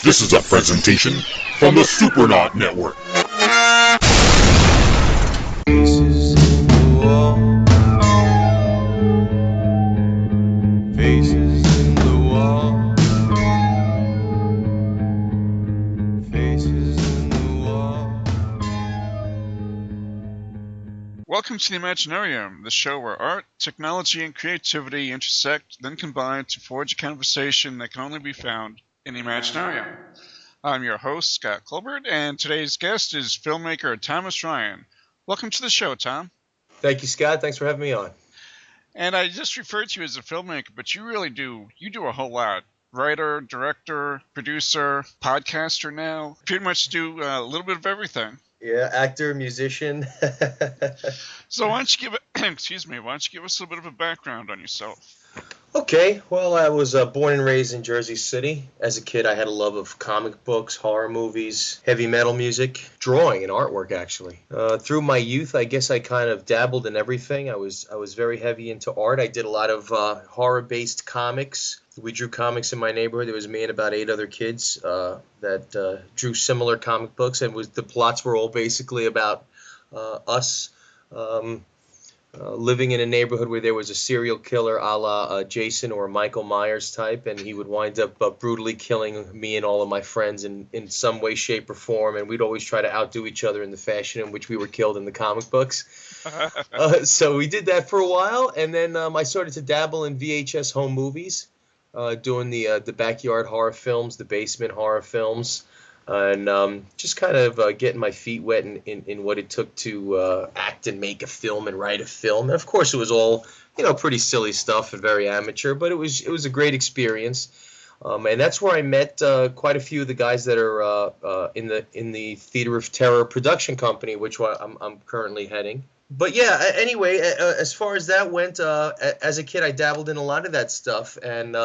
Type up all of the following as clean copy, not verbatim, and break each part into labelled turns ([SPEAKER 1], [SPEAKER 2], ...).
[SPEAKER 1] This is a presentation from the Supernaut Network.
[SPEAKER 2] Faces in the wall. Faces in the wall. Faces in the wall.
[SPEAKER 3] Welcome to the Imaginarium, the show where art, technology, and creativity intersect, then combine to forge a conversation that can only be found in the Imaginarium. I'm your host, Scott Colbert, and today's guest is filmmaker Thomas Ryan. Welcome to the show, Tom.
[SPEAKER 4] Thank you, Scott. Thanks for having me on.
[SPEAKER 3] And I just referred to you as a filmmaker, but you really do a whole lot. Writer, director, producer, podcaster now. Pretty much do a little bit of everything.
[SPEAKER 4] Yeah, actor, musician.
[SPEAKER 3] So why don't you give why don't you give us a little bit of a background on yourself?
[SPEAKER 4] Okay, well, I was born and raised in Jersey City. As a kid, I had a love of comic books, horror movies, heavy metal music, drawing, and artwork, actually. Through my youth, I guess I kind of dabbled in everything. I was very heavy into art. I did a lot of horror-based comics. We drew comics in my neighborhood. There was me and about 8 other kids that drew similar comic books, and the plots were all basically about us. Living in a neighborhood where there was a serial killer a la Jason or Michael Myers type, and he would wind up brutally killing me and all of my friends in some way, shape, or form, and we'd always try to outdo each other in the fashion in which we were killed in the comic books. So we did that for a while, and then I started to dabble in VHS home movies, doing the backyard horror films, the basement horror films, and just kind of getting my feet wet in what it took to act and make a film and write a film. And of course, it was all pretty silly stuff and very amateur, but it was a great experience. And that's where I met quite a few of the guys that are in the Theater of Terror production company, which I'm currently heading. But yeah, anyway, as far as that went, as a kid, I dabbled in a lot of that stuff, and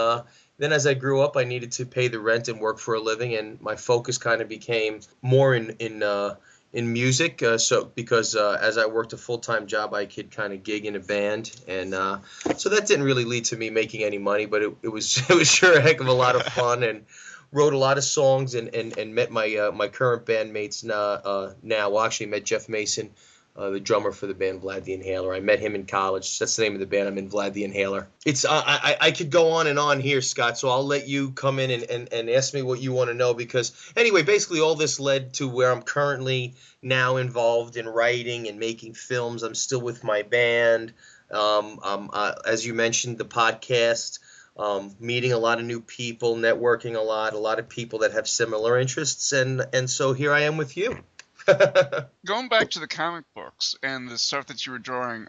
[SPEAKER 4] then as I grew up, I needed to pay the rent and work for a living, and my focus kind of became more in music. Because as I worked a full-time job, I could kind of gig in a band, and so that didn't really lead to me making any money, but it was sure a heck of a lot of fun, and wrote a lot of songs, and met my current bandmates now. Well, actually met Jeff Mason, the drummer for the band Vlad the Inhaler. I met him in college. That's the name of the band. I'm in Vlad the Inhaler. It's I could go on and on here, Scott, so I'll let you come in and ask me what you want to know, because anyway, basically all this led to where I'm currently now involved in writing and making films. I'm still with my band. As you mentioned, the podcast, meeting a lot of new people, networking a lot of people that have similar interests, and so here I am with you.
[SPEAKER 3] Going back to the comic books and the stuff that you were drawing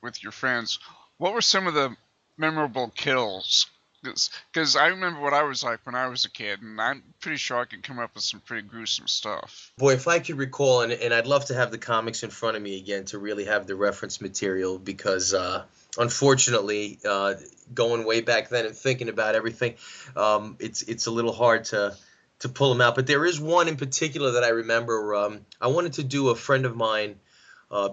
[SPEAKER 3] with your friends, what were some of the memorable kills? Because I remember what I was like when I was a kid, and I'm pretty sure I could come up with some pretty gruesome stuff.
[SPEAKER 4] Boy, if I could recall, and I'd love to have the comics in front of me again to really have the reference material, because unfortunately, going way back then and thinking about everything, it's a little hard to pull them out. But there is one in particular that I remember. I wanted to do a friend of mine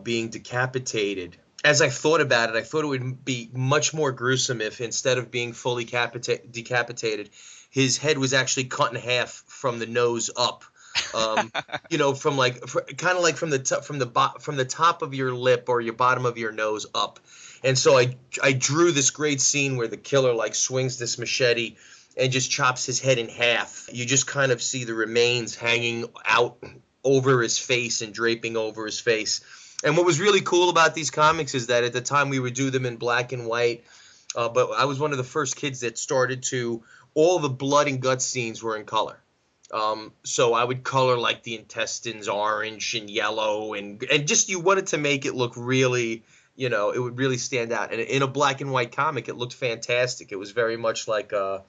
[SPEAKER 4] being decapitated. As I thought about it, I thought it would be much more gruesome if, instead of being fully decapitated, his head was actually cut in half from the nose up. From kind of like from the top of your lip or your bottom of your nose up. And so I drew this great scene where the killer swings this machete and just chops his head in half. You just kind of see the remains hanging out over his face and draping over his face. And what was really cool about these comics is that at the time we would do them in black and white, but I was one of the first kids that started all the blood and guts scenes were in color. So I would color the intestines orange and yellow, and just you wanted to make it look really, it would really stand out. And in a black and white comic, it looked fantastic. It was very much like a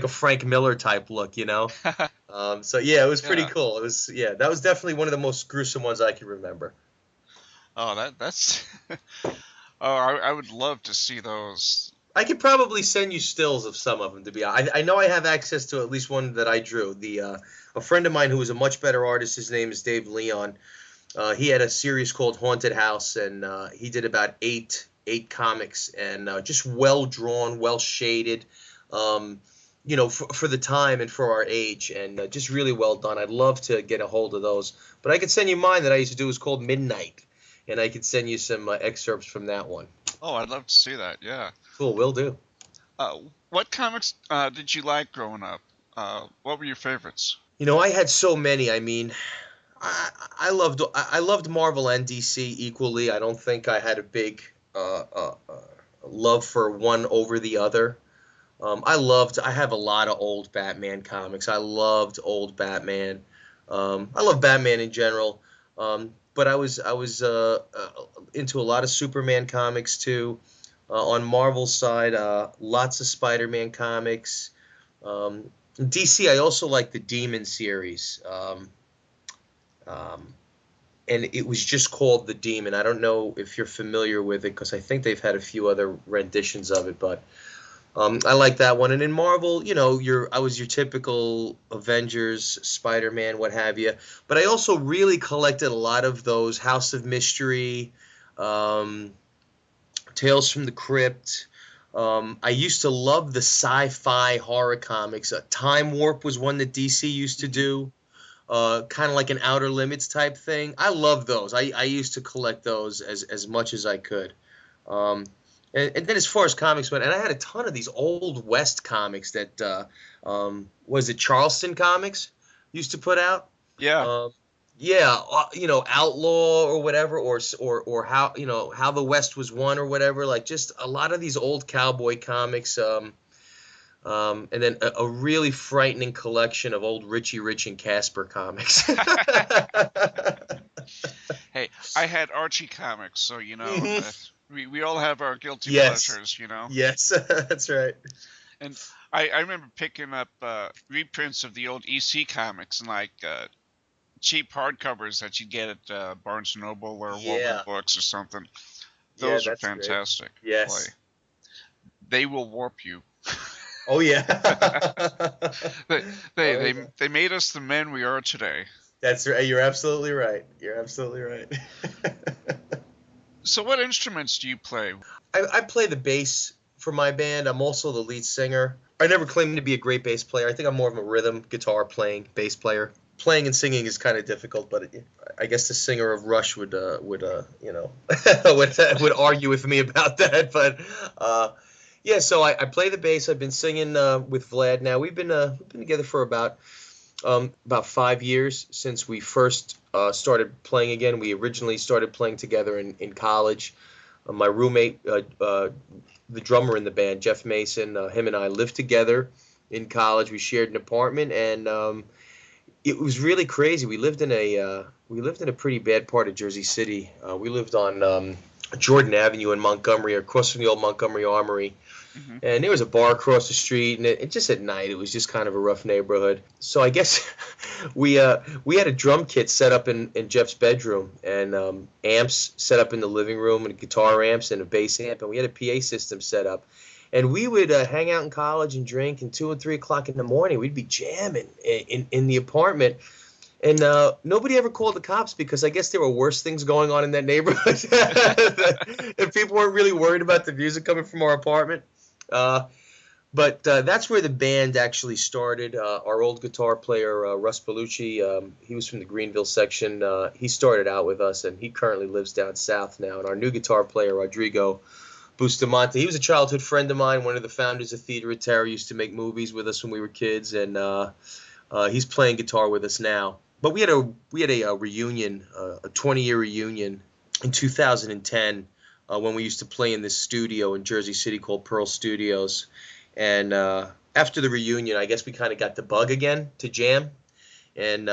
[SPEAKER 4] Frank Miller type look, So yeah, it was pretty cool. It was, that was definitely one of the most gruesome ones I can remember.
[SPEAKER 3] Oh, that's I would love to see those.
[SPEAKER 4] I could probably send you stills of some of them, to be honest. I know I have access to at least one that I drew. A friend of mine who was a much better artist, his name is Dave Leon. He had a series called Haunted House, and he did about eight comics, and just well drawn, well shaded. for the time and for our age, and just really well done. I'd love to get a hold of those, but I could send you mine that I used to do. It was called Midnight, and I could send you some excerpts from that one.
[SPEAKER 3] Oh, I'd love to see that. Yeah.
[SPEAKER 4] Cool, will do.
[SPEAKER 3] What comics did you like growing up? What were your favorites?
[SPEAKER 4] I had so many. I mean, I loved Marvel and DC equally. I don't think I had a big love for one over the other. I have a lot of old Batman comics. I loved old Batman. I love Batman in general. But I was into a lot of Superman comics too. On Marvel's side, lots of Spider-Man comics. DC, I also like the Demon series. And it was just called The Demon. I don't know if you're familiar with it because I think they've had a few other renditions of it, but I like that one. And in Marvel, I was your typical Avengers, Spider-Man, what have you. But I also really collected a lot of those House of Mystery, Tales from the Crypt. I used to love the sci-fi horror comics. Time Warp was one that DC used to do, kind of like an Outer Limits type thing. I love those. I used to collect those as much as I could. And then as far as comics went, and I had a ton of these Old West comics that was it Charleston Comics used to put out.
[SPEAKER 3] Yeah.
[SPEAKER 4] Yeah, Outlaw or whatever, or how the West was won or whatever. Like just a lot of these old cowboy comics. And then a really frightening collection of old Richie Rich and Casper comics.
[SPEAKER 3] Hey, I had Archie comics, so
[SPEAKER 4] Mhm.
[SPEAKER 3] we all have our guilty
[SPEAKER 4] Yes.
[SPEAKER 3] pleasures.
[SPEAKER 4] Yes, that's right.
[SPEAKER 3] And I remember picking up reprints of the old EC comics and like cheap hardcovers that you get at Barnes and Noble or Woven
[SPEAKER 4] Yeah.
[SPEAKER 3] Books or something.
[SPEAKER 4] Yeah,
[SPEAKER 3] Those are
[SPEAKER 4] that's great.
[SPEAKER 3] fantastic.
[SPEAKER 4] Yes.
[SPEAKER 3] Boy, they will warp you.
[SPEAKER 4] Oh yeah.
[SPEAKER 3] They they
[SPEAKER 4] Oh,
[SPEAKER 3] they
[SPEAKER 4] yeah.
[SPEAKER 3] they made us the men we are today.
[SPEAKER 4] That's right. You're absolutely right. You're absolutely right.
[SPEAKER 3] So, what instruments do you play?
[SPEAKER 4] I play the bass for my band. I'm also the lead singer. I never claimed to be a great bass player. I think I'm more of a rhythm guitar playing bass player. Playing and singing is kind of difficult, but I guess the singer of Rush would would argue with me about that. But yeah, so I play the bass. I've been singing with Vlad now. We've been together for about 5 years since we first started playing again. We originally started playing together in college. My roommate, the drummer in the band, Jeff Mason, him and I lived together in college. We shared an apartment, and it was really crazy. We lived in a pretty bad part of Jersey City. We lived on Jordan Avenue in Montgomery, across from the old Montgomery Armory.
[SPEAKER 3] Hmm.
[SPEAKER 4] And there was a bar across the street, and it just at night, it was just kind of a rough neighborhood. So I guess we had a drum kit set up in Jeff's bedroom, and amps set up in the living room, and guitar amps and a bass amp, and we had a PA system set up. And we would hang out in college and drink, and 2 and 3 o'clock in the morning, we'd be jamming in the apartment. And nobody ever called the cops because I guess there were worse things going on in that neighborhood. And people weren't really worried about the music coming from our apartment. But that's where the band actually started. Our old guitar player, Russ Bellucci, he was from the Greenville section. He started out with us, and he currently lives down south now. And our new guitar player, Rodrigo Bustamante, he was a childhood friend of mine, one of the founders of Theater at Terror, used to make movies with us when we were kids, and he's playing guitar with us now. But we had a reunion, a 20-year reunion in 2010 when we used to play in this studio in Jersey City called Pearl Studios. And after the reunion, I guess we kind of got the bug again to jam. And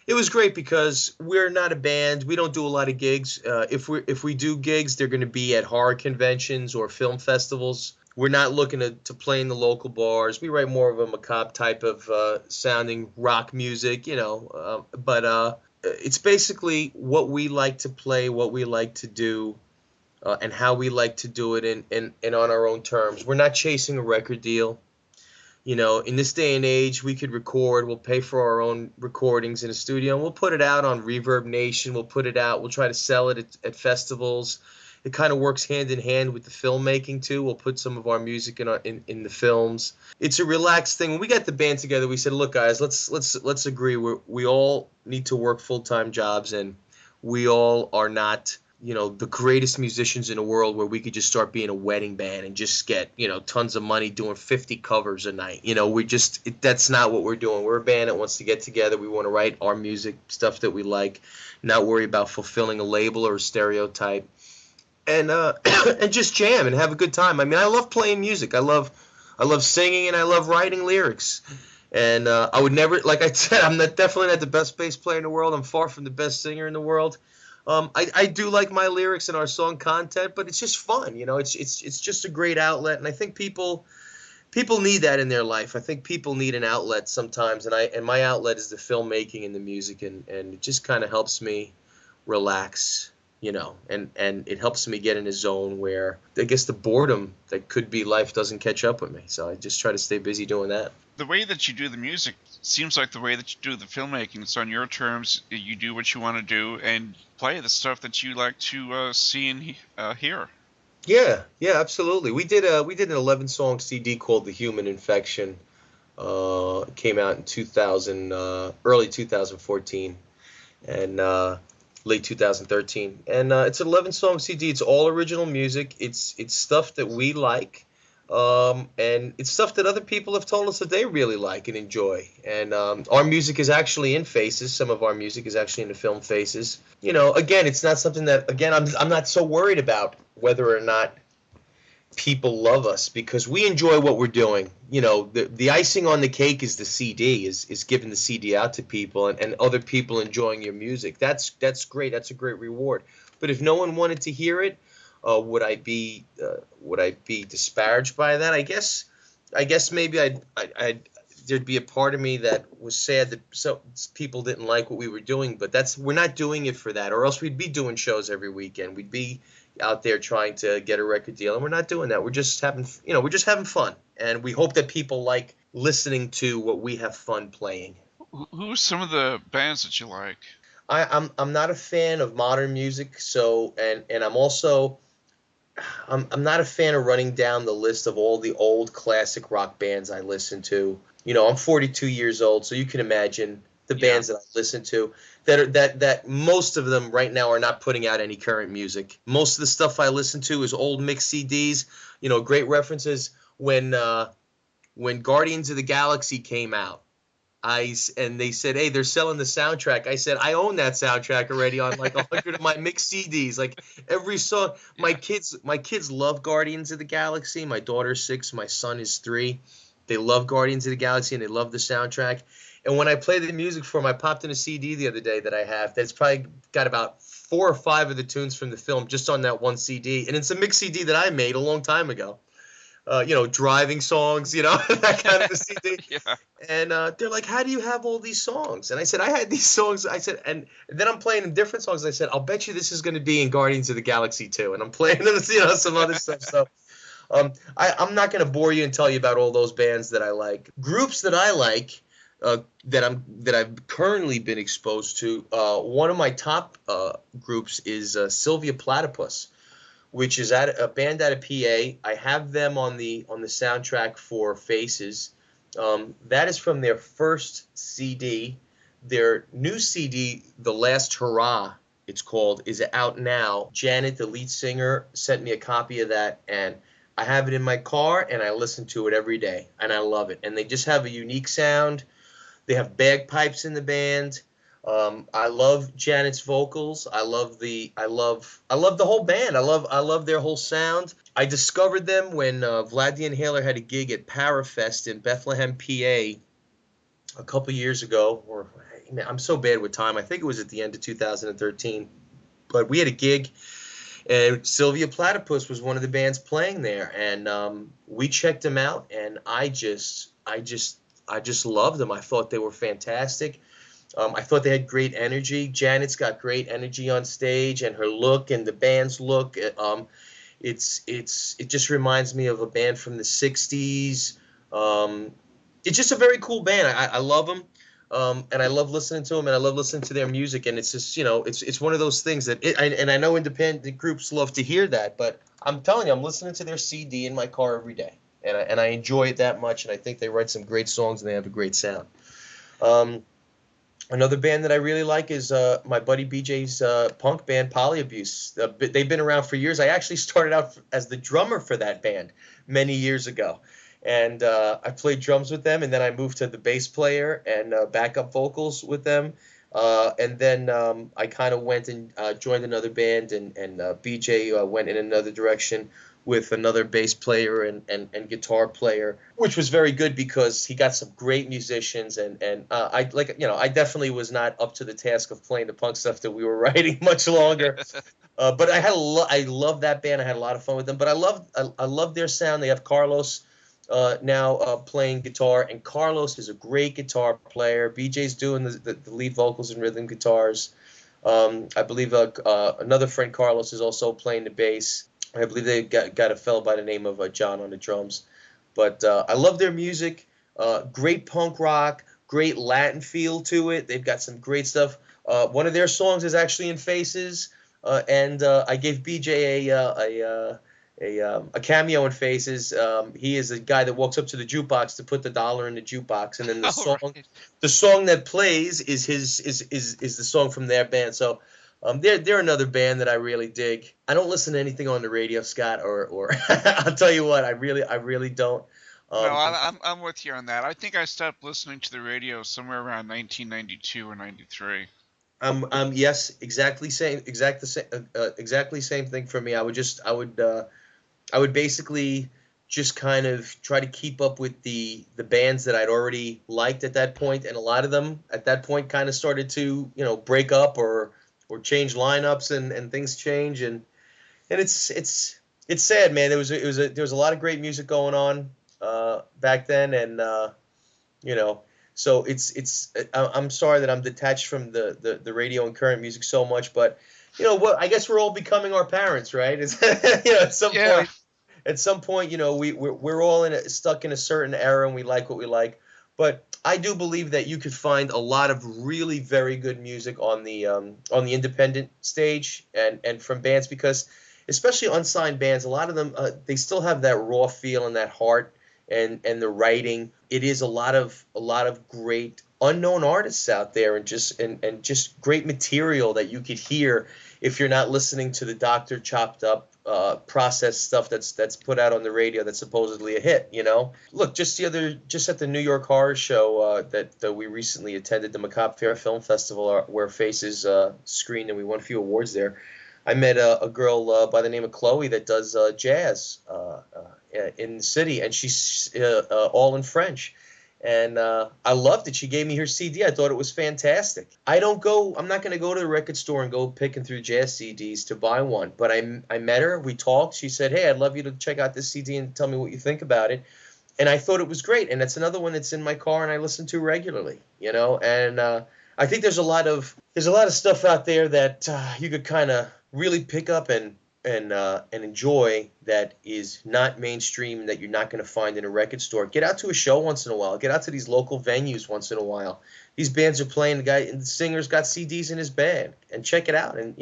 [SPEAKER 4] it was great because we're not a band. We don't do a lot of gigs. If we do gigs, they're going to be at horror conventions or film festivals. We're not looking to play in the local bars. We write more of a macabre type of sounding rock music, but it's basically what we like to play, what we like to do, and how we like to do it and on our own terms. We're not chasing a record deal. In this day and age, we could record. We'll pay for our own recordings in a studio, and we'll put it out on Reverb Nation. We'll put it out. We'll try to sell it at festivals. It kind of works hand in hand with the filmmaking too. We'll put some of our music in the films. It's a relaxed thing. When we got the band together, we said, "Look, guys, let's agree. We all need to work full-time jobs, and we all are not, the greatest musicians in the world where we could just start being a wedding band and just get, tons of money doing 50 covers a night. That's not what we're doing. We're a band that wants to get together. We want to write our music, stuff that we like, not worry about fulfilling a label or a stereotype, and and just jam and have a good time. I mean, I love playing music. I love singing, and I love writing lyrics. And I would never, like I said, definitely not the best bass player in the world. I'm far from the best singer in the world. I do like my lyrics and our song content, but it's just fun, It's just a great outlet, and I think people need that in their life. I think people need an outlet sometimes, and my outlet is the filmmaking and the music, and it just kind of helps me relax, and it helps me get in a zone where I guess the boredom that could be life doesn't catch up with me. So I just try to stay busy doing that.
[SPEAKER 3] The way that you do the music seems like the way that you do the filmmaking. It's on your terms. You do what you want to do and play the stuff that you like to see and hear.
[SPEAKER 4] Yeah, absolutely. We did an 11-song CD called The Human Infection. It came out in 2000, early 2014, and late 2013. And it's an 11-song CD. It's all original music. It's stuff that we like. And it's stuff that other people have told us that they really like and enjoy. And our music is actually in Faces. Some of our music is actually in the film Faces. Again, it's not something that, again, I'm not so worried about whether or not people love us, because we enjoy what we're doing. The icing on the cake is the CD, is giving the CD out to people, and other people enjoying your music. That's great. That's a great reward. But if no one wanted to hear it, would I be disparaged by that? I guess maybe there'd be a part of me that was sad that people didn't like what we were doing, but we're not doing it for that, or else we'd be doing shows every weekend. We'd be out there trying to get a record deal, and we're not doing that. We're just having fun, and we hope that people like listening to what we have fun playing.
[SPEAKER 3] Who are some of the bands that you like?
[SPEAKER 4] I'm not a fan of modern music, so and I'm also I'm not a fan of running down the list of all the old classic rock bands I listen to. I'm 42 years old, so you can imagine the bands that I listen to that most of them right now are not putting out any current music. Most of the stuff I listen to is old mixed CDs. Great references when Guardians of the Galaxy came out. And they said, "Hey, they're selling the soundtrack." I said, "I own that soundtrack already on like 100 of my mixed CDs. Like every song." My kids love Guardians of the Galaxy. My daughter's 6, my son is 3. They love Guardians of the Galaxy, and they love the soundtrack. And when I play the music for them, I popped in a CD the other day that I have that's probably got about 4 or 5 of the tunes from the film just on that one CD, and it's a mixed CD that I made a long time ago. Driving songs, that kind of a CD.
[SPEAKER 3] Yeah.
[SPEAKER 4] And they're like, "How do you have all these songs?" And I said, "I had these songs." I said, and then I'm playing them different songs. I said, "I'll bet you this is going to be in Guardians of the Galaxy too." And I'm playing them, some other stuff. So I'm not going to bore you and tell you about all those bands that I like. Groups that I like, that I've currently been exposed to. One of my top groups is Sylvia Platypus, which is a band out of PA. I have them on the soundtrack for Faces. That is from their first CD. Their new CD, The Last Hurrah, it's called, is out now. Janet, the lead singer, sent me a copy of that, and I have it in my car, and I listen to it every day, and I love it. And they just have a unique sound. They have bagpipes in the band. I love Janet's vocals. I love the whole band. I love their whole sound. I discovered them when Vlad the Inhaler had a gig at Parafest in Bethlehem, PA, a couple years ago. Or I'm so bad with time. I think it was at the end of 2013. But we had a gig, and Sylvia Platypus was one of the bands playing there, and we checked them out, and I just loved them. I thought they were fantastic. I thought they had great energy. Janet's got great energy on stage, and her look and the band's look. It just reminds me of a band from the '60s. It's just a very cool band. I love them. And I love listening to them, and I love listening to their music, and it's just, it's one of those things that and I know independent groups love to hear that, but I'm telling you, I'm listening to their CD in my car every day, and I enjoy it that much, and I think they write some great songs and they have a great sound. Um, Another band that I really like is my buddy BJ's punk band Polyabuse. They've been around for years. I actually started out as the drummer for that band many years ago, and I played drums with them, and then I moved to the bass player and backup vocals with them. And then I kind of went and joined another band, and BJ went in another direction with another bass player and guitar player, which was very good because he got some great musicians, and I definitely was not up to the task of playing the punk stuff that we were writing much longer. But I love that band. I had a lot of fun with them. But I love their sound. They have Carlos now playing guitar, and Carlos is a great guitar player. BJ's doing the lead vocals and rhythm guitars. I believe another friend, Carlos, is also playing the bass. I believe they got a fellow by the name of John on the drums. But I love their music. Great punk rock, great Latin feel to it. They've got some great stuff. One of their songs is actually in Faces, and I gave BJ a cameo in Faces. He is a guy that walks up to the jukebox to put the dollar in the jukebox, and then the song that plays is the song from their band. So they're another band that I really dig. I don't listen to anything on the radio, Scott, or I'll tell you what, I really don't.
[SPEAKER 3] No, I'm with you on that. I think I stopped listening to the radio somewhere around 1992 or 93.
[SPEAKER 4] Yes, exactly same thing for me. I would basically just kind of try to keep up with the bands that I'd already liked at that point, and a lot of them at that point kind of started to break up or change lineups, and things change, and it's sad, man. There was a lot of great music going on back then, and so I'm sorry that I'm detached from the radio and current music so much, but what, I guess we're all becoming our parents, right? It's, at some point, we're all stuck in a certain era, and we like what we like. But I do believe that you could find a lot of really very good music on the independent stage and from bands, because especially unsigned bands, a lot of them they still have that raw feel and that heart and the writing. It is a lot of great unknown artists out there, and just great material that you could hear if you're not listening to the doctor chopped up processed stuff that's put out on the radio that's supposedly a hit. Look, just at the New York Horror Show that we recently attended, the Macabre Fair Film Festival, where Faces screened, and we won a few awards there. I met a girl by the name of Chloe that does jazz in the city, and she's all in French. And I loved it. She gave me her CD. I thought it was fantastic. I'm not going to go to the record store and go picking through jazz CDs to buy one. But I met her. We talked. She said, "Hey, I'd love you to check out this CD and tell me what you think about it." And I thought it was great. And it's another one that's in my car and I listen to regularly. And I think there's a lot of stuff out there that you could kind of really pick up and enjoy, that is not mainstream, and that you're not going to find in a record store. Get out to a show once in a while. Get out to these local venues once in a while. These bands are playing. The singer's got CDs in his band, and check it out. And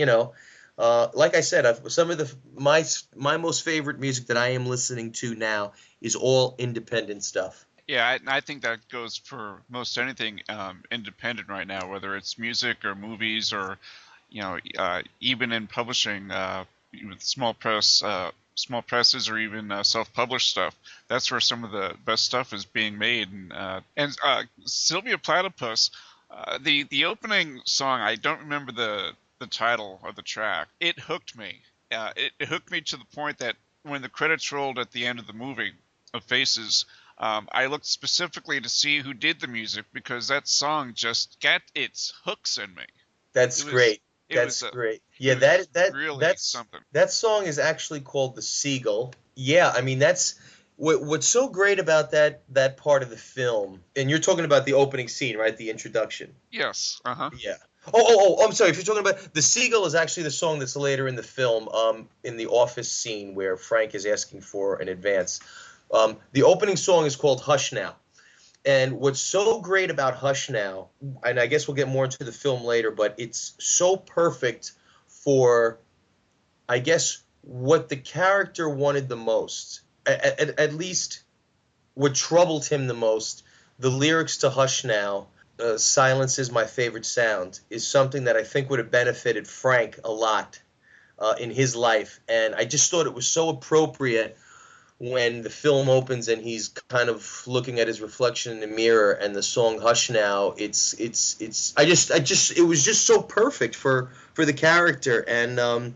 [SPEAKER 4] like I said, some of my most favorite music that I am listening to now is all independent stuff.
[SPEAKER 3] Yeah, I think that goes for most anything independent right now, whether it's music or movies or even in publishing, with small presses, or even self-published stuff. That's where some of the best stuff is being made. And Sylvia Platypus, the opening song, I don't remember the title of the track. It hooked me. It hooked me to the point that when the credits rolled at the end of the movie of Faces, I looked specifically to see who did the music, because that song just got its hooks in me.
[SPEAKER 4] That's great. That's great. Yeah, that's
[SPEAKER 3] something.
[SPEAKER 4] That song is actually called The Seagull. Yeah, I mean, that's what's so great about that part of the film. And you're talking about the opening scene, right? The introduction.
[SPEAKER 3] Yes. Uh-huh.
[SPEAKER 4] Yeah. Oh, I'm sorry. If you're talking about The Seagull, is actually the song that's later in the film, in the office scene where Frank is asking for an advance. The opening song is called Hush Now. And what's so great about Hush Now, and I guess we'll get more into the film later, but it's so perfect for, I guess, what the character wanted the most. At least what troubled him the most. The lyrics to Hush Now, silence is my favorite sound, is something that I think would have benefited Frank a lot in his life. And I just thought it was so appropriate when the film opens and he's kind of looking at his reflection in the mirror, and the song Hush Now, it's I just it was just so perfect for the character. And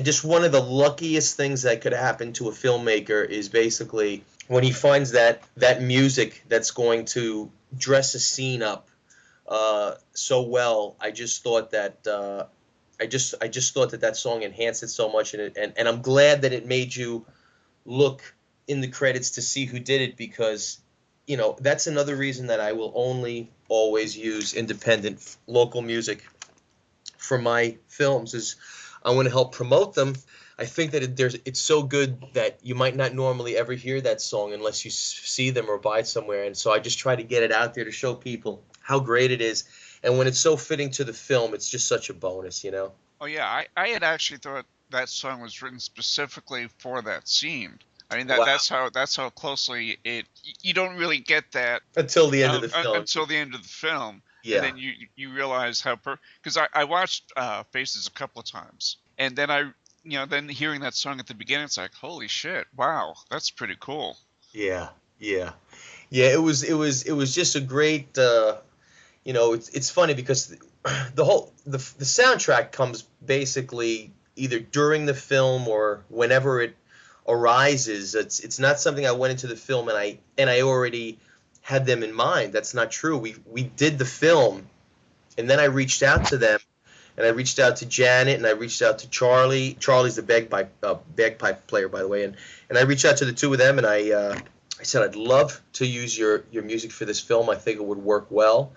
[SPEAKER 4] just one of the luckiest things that could happen to a filmmaker is basically when he finds that music that's going to dress a scene up so well. I just thought that I just thought that song enhanced it so much, and I'm glad that it made you look in the credits to see who did it, because that's another reason that I will only always use independent local music for my films, is I want to help promote them. I think that it's so good that you might not normally ever hear that song unless you see them or buy it somewhere, and so I just try to get it out there to show people how great it is. And when it's so fitting to the film, it's just such a bonus.
[SPEAKER 3] Oh yeah, I had actually thought that song was written specifically for that scene. I mean
[SPEAKER 4] Wow.
[SPEAKER 3] that's how closely it. You don't really get that
[SPEAKER 4] Until the end of the film.
[SPEAKER 3] until the end of the film,
[SPEAKER 4] Yeah.
[SPEAKER 3] and then you realize how because I watched Faces a couple of times, and then then hearing that song at the beginning, it's like, holy shit, wow, that's pretty cool.
[SPEAKER 4] Yeah, yeah, yeah. It was just a great. It's funny because the soundtrack comes basically either during the film or whenever it arises. It's not something I went into the film and I already had them in mind. That's not true. We did the film, and then I reached out to them, and I reached out to Janet, and I reached out to Charlie. Charlie's the bagpipe player, by the way, and I reached out to the two of them, and I said I'd love to use your music for this film. I think it would work well,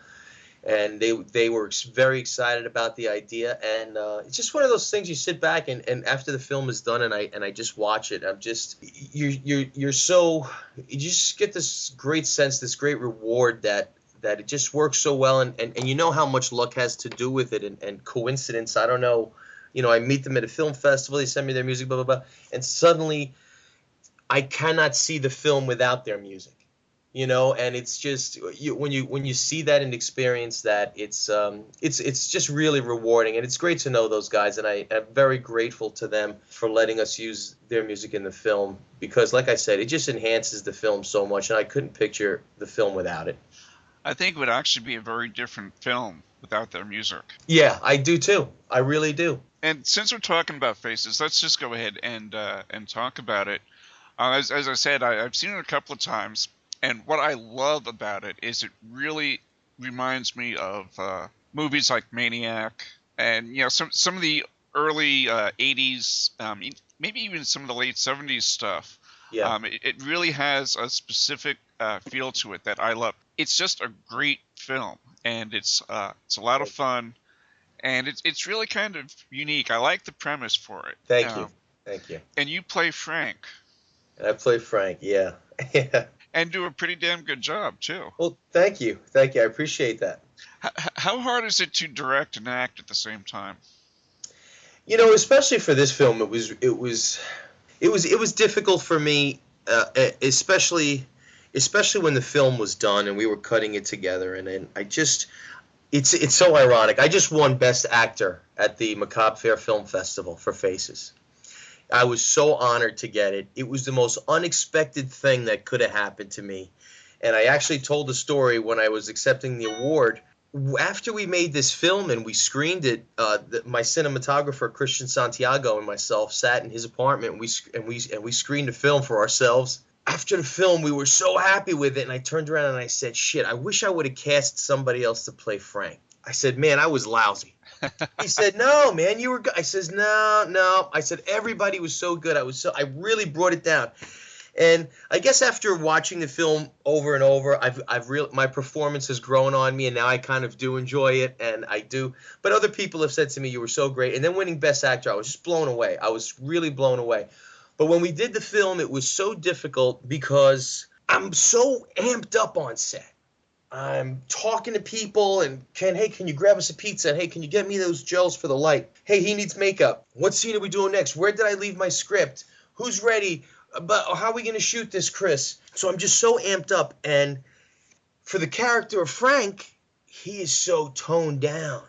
[SPEAKER 4] and they were very excited about the idea. And it's just one of those things you sit back and after the film is done, and I just watch it. I'm just you're so you just get this great sense, this great reward that it just works so well, and you know how much luck has to do with it, and coincidence. I don't know. I meet them at a film festival, they send me their music, blah, blah, blah, and suddenly I cannot see the film without their music. And it's just when you see that and experience that, it's just really rewarding, and it's great to know those guys, and I am very grateful to them for letting us use their music in the film, because like I said, it just enhances the film so much, and I couldn't picture the film without it.
[SPEAKER 3] I think it would actually be a very different film without their music.
[SPEAKER 4] Yeah, I do too. I really do.
[SPEAKER 3] And since we're talking about Faces, let's just go ahead and talk about it. As I said, I've seen it a couple of times, and what I love about it is it really reminds me of movies like Maniac, and some of the early '80s, maybe even some of the late '70s stuff.
[SPEAKER 4] Yeah.
[SPEAKER 3] It really has a specific feel to it that I love. It's just a great film, and it's a lot of fun, and it's really kind of unique. I like the premise for it.
[SPEAKER 4] Thank you. Thank you.
[SPEAKER 3] And you play Frank.
[SPEAKER 4] And I play Frank. Yeah. Yeah.
[SPEAKER 3] And do a pretty damn good job too.
[SPEAKER 4] Well, thank you. Thank you. I appreciate that.
[SPEAKER 3] How hard is it to direct and act at the same time?
[SPEAKER 4] Especially for this film, it was difficult for me, especially when the film was done and we were cutting it together, and then it's so ironic. I just won Best Actor at the Macabre Faire Film Festival for Faces. I was so honored to get it. It was the most unexpected thing that could have happened to me. And I actually told the story when I was accepting the award. After we made this film and we screened it, my cinematographer Christian Santiago and myself sat in his apartment, and we screened the film for ourselves. After the film, we were so happy with it, and I turned around and I said, "Shit, I wish I would have cast somebody else to play Frank." I said, "Man, I was lousy." He said, "No, man, you were good." I says, "No." I said, "Everybody was so good. I really brought it down." And I guess after watching the film over and over, my performance has grown on me, and now I kind of do enjoy it, and I do. But other people have said to me, "You were so great." And then winning Best Actor, I was just blown away. I was really blown away. But when we did the film, it was so difficult because I'm so amped up on set. I'm talking to people and hey, can you grab us a pizza? And hey, can you get me those gels for the light? Hey, he needs makeup. What scene are we doing next? Where did I leave my script? Who's ready? But how are we going to shoot this, Chris? So I'm just so amped up. And for the character of Frank, he is so toned down.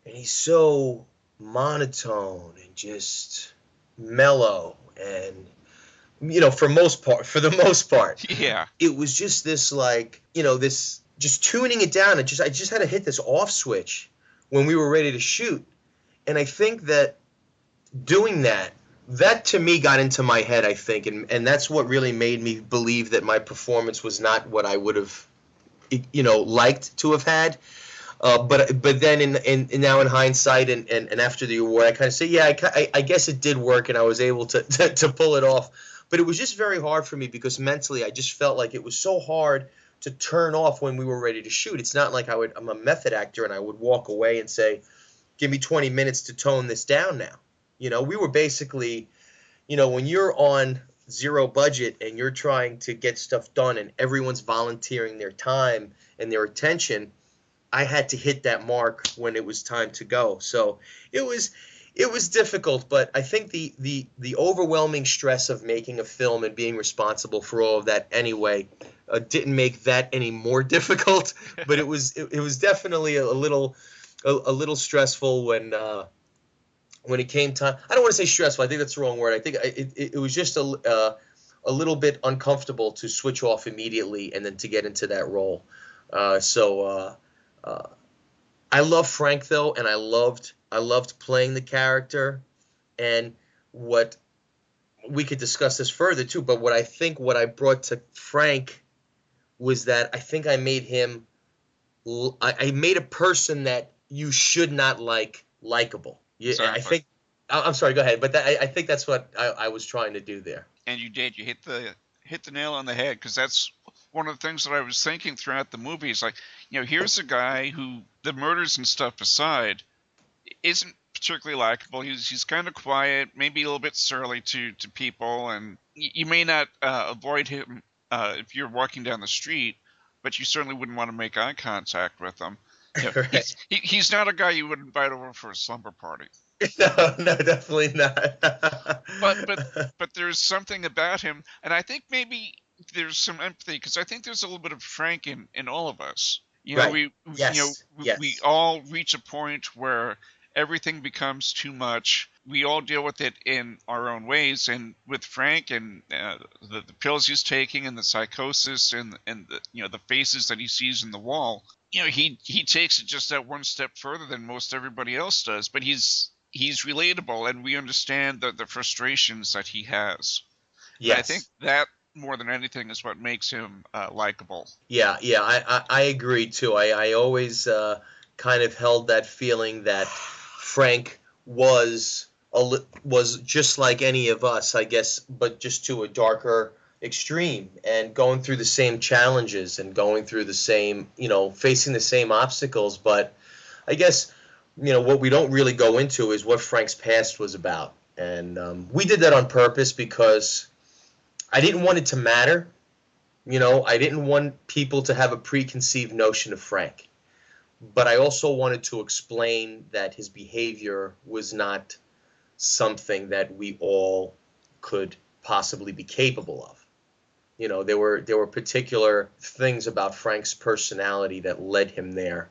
[SPEAKER 4] And he's so monotone and just mellow. And for the most part,
[SPEAKER 3] Yeah.
[SPEAKER 4] it was just this this just tuning it down. I just had to hit this off switch when we were ready to shoot. And I think that doing that to me got into my head, I think, and that's what really made me believe that my performance was not what I would have, liked to have had. But then in now in hindsight and after the award, I kind of say, yeah, I guess it did work, and I was able to pull it off. But it was just very hard for me because mentally I just felt like it was so hard to turn off when we were ready to shoot. It's not like I'm a method actor and I would walk away and say, give me 20 minutes to tone this down now. We were basically, when you're on zero budget and you're trying to get stuff done and everyone's volunteering their time and their attention, I had to hit that mark when it was time to go. So it was difficult, but I think the overwhelming stress of making a film and being responsible for all of that anyway didn't make that any more difficult. But it was definitely a little stressful when it came time. I don't want to say stressful. I think that's the wrong word. I think it was just a little bit uncomfortable to switch off immediately and then to get into that role. I love Frank though, and I loved playing the character. And what we could discuss this further too, but what I brought to Frank was that I think I made him I made a person that you should not like likable. Yeah,
[SPEAKER 3] Exactly.
[SPEAKER 4] I think I'm sorry, go ahead, but I think that's what I was trying to do there.
[SPEAKER 3] And you did. You hit the nail on the head, because that's one of the things that I was thinking throughout the movie. Is like, here's a guy who, the murders and stuff aside, isn't particularly likable. He's kind of quiet, maybe a little bit surly to people, and you may not avoid him if you're walking down the street, but you certainly wouldn't want to make eye contact with him.
[SPEAKER 4] Right.
[SPEAKER 3] He's not a guy you would invite over for a slumber party.
[SPEAKER 4] No, definitely not.
[SPEAKER 3] But there's something about him, and I think maybe there's some empathy, because I think there's a little bit of Frank in all of us.
[SPEAKER 4] Right. Yes.
[SPEAKER 3] We all reach a point where everything becomes too much. We all deal with it in our own ways, and with Frank and the pills he's taking and the psychosis and the faces that he sees in the wall, he takes it just that one step further than most everybody else does. But he's relatable, and we understand the frustrations that he has.
[SPEAKER 4] Yes.
[SPEAKER 3] And I think that more than anything is what makes him likable.
[SPEAKER 4] Yeah, I agree too. I always kind of held that feeling that Frank was just like any of us, I guess, but just to a darker extreme, and going through the same challenges and going through the same, facing the same obstacles. But I guess, what we don't really go into is what Frank's past was about. And we did that on purpose because I didn't want it to matter. I didn't want people to have a preconceived notion of Frank. But I also wanted to explain that his behavior was not something that we all could possibly be capable of. There were particular things about Frank's personality that led him there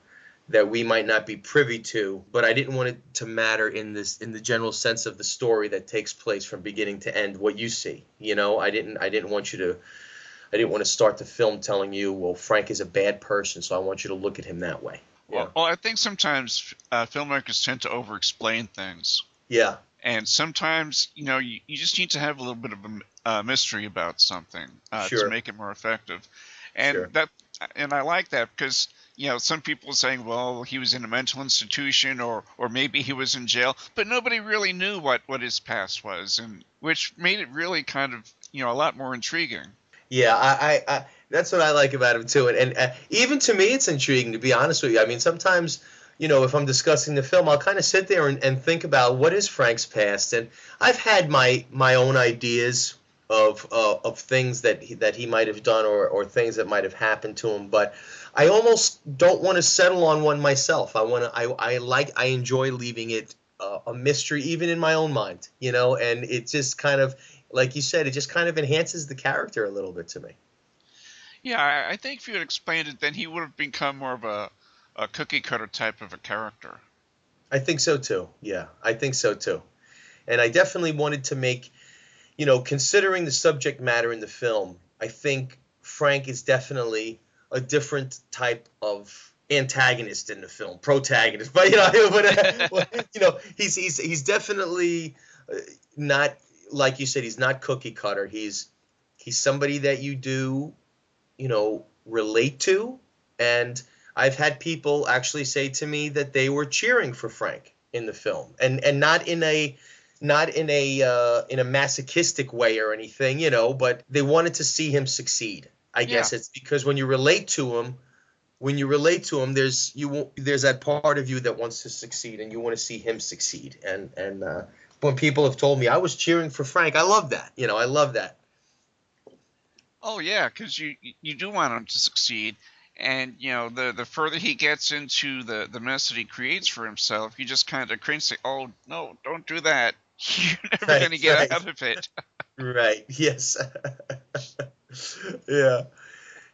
[SPEAKER 4] that we might not be privy to, but I didn't want it to matter in the general sense of the story that takes place from beginning to end, what you see. I didn't want to start the film telling you, well, Frank is a bad person, so I want you to look at him that way. Yeah.
[SPEAKER 3] Well, I think sometimes filmmakers tend to over-explain things.
[SPEAKER 4] Yeah.
[SPEAKER 3] And sometimes, you just need to have a little bit of a mystery about something
[SPEAKER 4] Sure.
[SPEAKER 3] to make it more effective. And
[SPEAKER 4] Sure.
[SPEAKER 3] and I like that because, some people are saying, well, he was in a mental institution or maybe he was in jail, but nobody really knew what his past was, and which made it really kind of, a lot more intriguing.
[SPEAKER 4] Yeah, I that's what I like about him too, and even to me, it's intriguing, to be honest with you. I mean, sometimes, if I'm discussing the film, I'll kind of sit there and think about what is Frank's past, and I've had my own ideas of things that he might have done, or things that might have happened to him. But I almost don't want to settle on one myself. I enjoy leaving it a mystery, even in my own mind, and it just kind of, like you said, it just kind of enhances the character a little bit to me.
[SPEAKER 3] Yeah, I think if you had explained it, then he would have become more of a cookie cutter type of a character.
[SPEAKER 4] I think so too. Yeah, I think so too. And I definitely wanted to make, considering the subject matter in the film, I think Frank is definitely a different type of antagonist in the film, protagonist. But he's definitely not, like you said, he's not cookie cutter. He's somebody that you do, relate to. And I've had people actually say to me that they were cheering for Frank in the film, and not in a masochistic way or anything, but they wanted to see him succeed. I
[SPEAKER 3] Yeah.
[SPEAKER 4] guess it's because when you relate to him, there's that part of you that wants to succeed, and you want to see him succeed. And when people have told me I was cheering for Frank, I love that. I love that.
[SPEAKER 3] Oh yeah, because you do want him to succeed, and the further he gets into the mess that he creates for himself, you just kind of cringe, say, "Oh no, don't do that. You're never
[SPEAKER 4] Right,
[SPEAKER 3] gonna get
[SPEAKER 4] right,
[SPEAKER 3] out of it."
[SPEAKER 4] right. Yes. Yeah.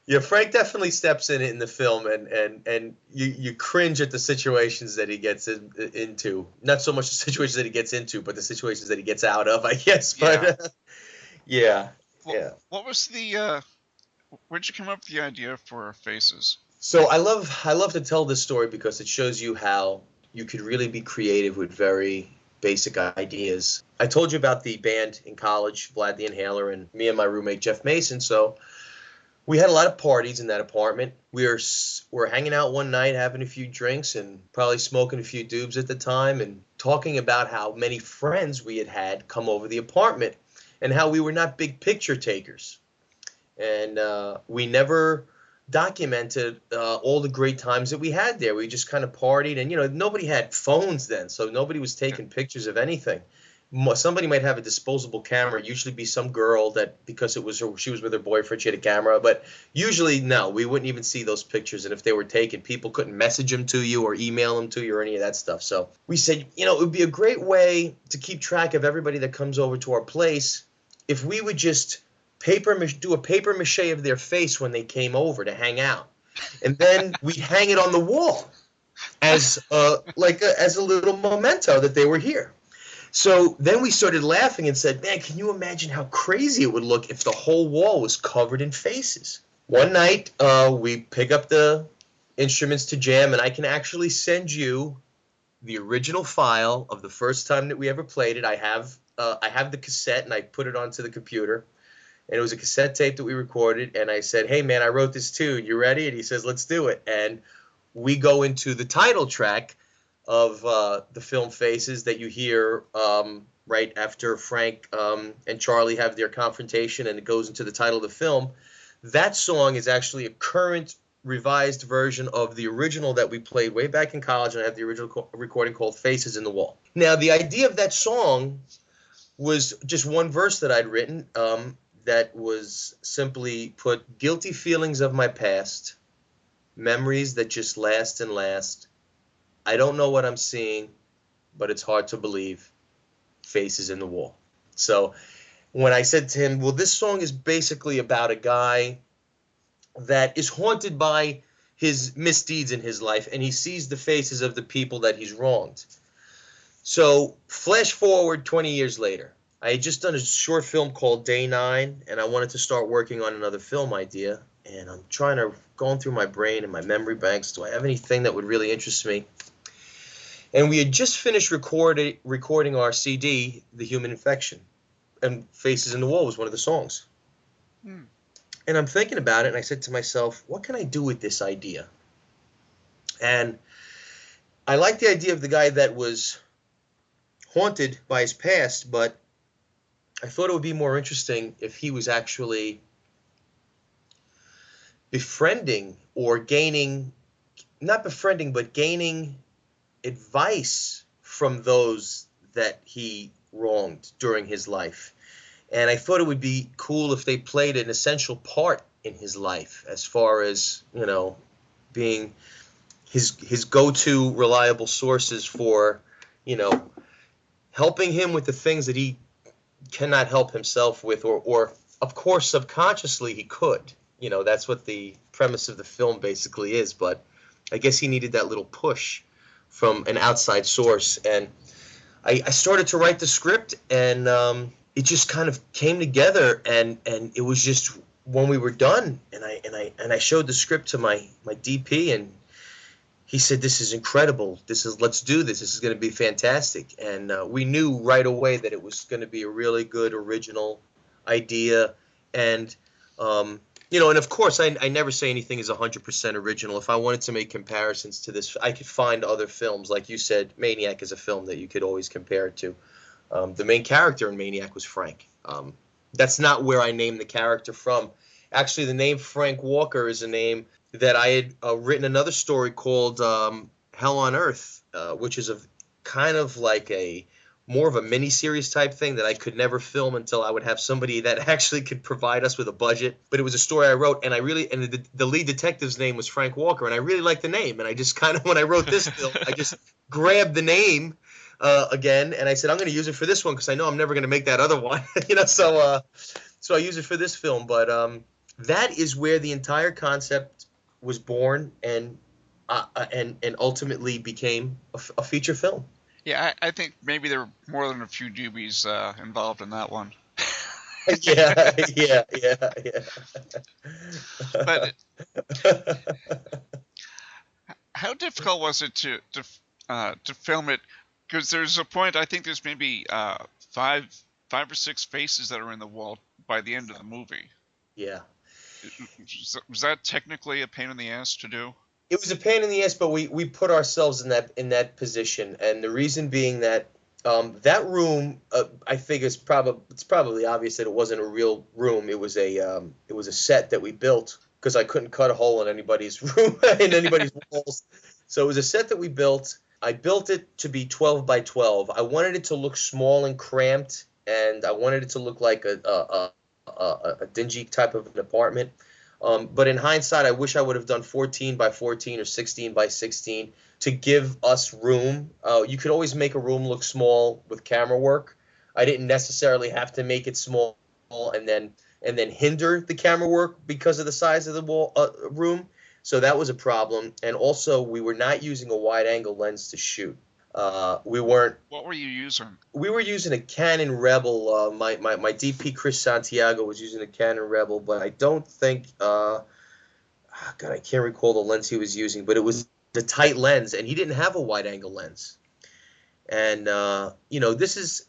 [SPEAKER 4] Yeah, Frank definitely steps in the film, and you cringe at the situations that he gets into. Not so much the situations that he gets into, but the situations that he gets out of, I guess.
[SPEAKER 3] Yeah.
[SPEAKER 4] But yeah,
[SPEAKER 3] What
[SPEAKER 4] yeah.
[SPEAKER 3] what was where'd you come up with the idea for Faces?
[SPEAKER 4] So I love to tell this story because it shows you how you could really be creative with very basic ideas. I told you about the band in college, Vlad the Inhaler, and me and my roommate Jeff Mason. So we had a lot of parties in that apartment. We were hanging out one night, having a few drinks, and probably smoking a few doobs at the time, and talking about how many friends we had come over the apartment, and how we were not big picture takers, and we never documented all the great times that we had there. We just kind of partied, and nobody had phones then, so nobody was
[SPEAKER 3] Yeah.
[SPEAKER 4] taking pictures of anything. Somebody might have a disposable camera. Usually be some girl that, because she was with her boyfriend, she had a camera. But usually, no, we wouldn't even see those pictures. And if they were taken, people couldn't message them to you or email them to you or any of that stuff. So we said, it would be a great way to keep track of everybody that comes over to our place if we would just do a paper mache of their face when they came over to hang out, and then we'd hang it on the wall as as a little memento that they were here. So then we started laughing and said, man, can you imagine how crazy it would look if the whole wall was covered in faces? One night, we pick up the instruments to jam, and I can actually send you the original file of the first time that we ever played it. I have the cassette, and I put it onto the computer. And it was a cassette tape that we recorded. And I said, hey, man, I wrote this tune. You ready? And he says, let's do it. And we go into the title track of the film Faces that you hear right after Frank and Charlie have their confrontation, and it goes into the title of the film. That song is actually a current revised version of the original that we played way back in college, and I have the original recording called Faces in the Wall. Now, the idea of that song was just one verse that I'd written that was simply put, guilty feelings of my past, memories that just last and last. I don't know what I'm seeing, but it's hard to believe. Faces in the wall. So when I said to him, well, this song is basically about a guy that is haunted by his misdeeds in his life, and he sees the faces of the people that he's wronged. So flash forward 20 years later. I had just done a short film called Day 9, and I wanted to start working on another film idea. And I'm going through my brain and my memory banks. Do I have anything that would really interest me? And we had just finished recording our CD, The Human Infection, and Faces in the Wall was one of the songs.
[SPEAKER 3] Hmm.
[SPEAKER 4] And I'm thinking about it, and I said to myself, what can I do with this idea? And I like the idea of the guy that was haunted by his past, but I thought it would be more interesting if he was actually befriending or gaining, not befriending, but gaining advice from those that he wronged during his life. And I thought it would be cool if they played an essential part in his life, as far as, being his go-to reliable sources for, helping him with the things that he cannot help himself with, or of course subconsciously he could. That's what the premise of the film basically is. But I guess he needed that little push from an outside source, and I started to write the script, and it just kind of came together, and it was just when we were done, and I showed the script to my DP, and he said, "This is incredible. Let's do this. This is going to be fantastic." And we knew right away that it was going to be a really good original idea, and and of course, I never say anything is 100% original. If I wanted to make comparisons to this, I could find other films. Like you said, Maniac is a film that you could always compare it to. The main character in Maniac was Frank. That's not where I named the character from. Actually, the name Frank Walker is a name that I had written another story called Hell on Earth, which is kind of like more of a mini-series type thing that I could never film until I would have somebody that actually could provide us with a budget. But it was a story I wrote, and the lead detective's name was Frank Walker, and I really liked the name. And I just kind of, when I wrote this film, I just grabbed the name again, and I said, I'm going to use it for this one because I know I'm never going to make that other one. So I use it for this film. But that is where the entire concept was born, and ultimately became a feature film.
[SPEAKER 3] Yeah, I think maybe there were more than a few doobies involved in that one.
[SPEAKER 4] yeah.
[SPEAKER 3] But how difficult was it to film it? Because there's a point, I think there's maybe five or six faces that are in the wall by the end of the movie.
[SPEAKER 4] Yeah.
[SPEAKER 3] Was that technically a pain in the ass to do?
[SPEAKER 4] It was a pain in the ass, but we put ourselves in that position, and the reason being that that room, I think it's probably obvious that it wasn't a real room. It was a set that we built because I couldn't cut a hole in anybody's room in anybody's walls. So it was a set that we built. I built it to be 12 by 12. I wanted it to look small and cramped, and I wanted it to look like a dingy type of an apartment. But in hindsight, I wish I would have done 14 by 14 or 16 by 16 to give us room. You could always make a room look small with camera work. I didn't necessarily have to make it small and then hinder the camera work because of the size of the room. So that was a problem. And also, we were not using a wide-angle lens to shoot. We weren't.
[SPEAKER 3] What were you using?
[SPEAKER 4] We were using a Canon Rebel. My DP Chris Santiago was using a Canon Rebel, but I don't think. God, I can't recall the lens he was using, but it was the tight lens, and he didn't have a wide-angle lens. And this is.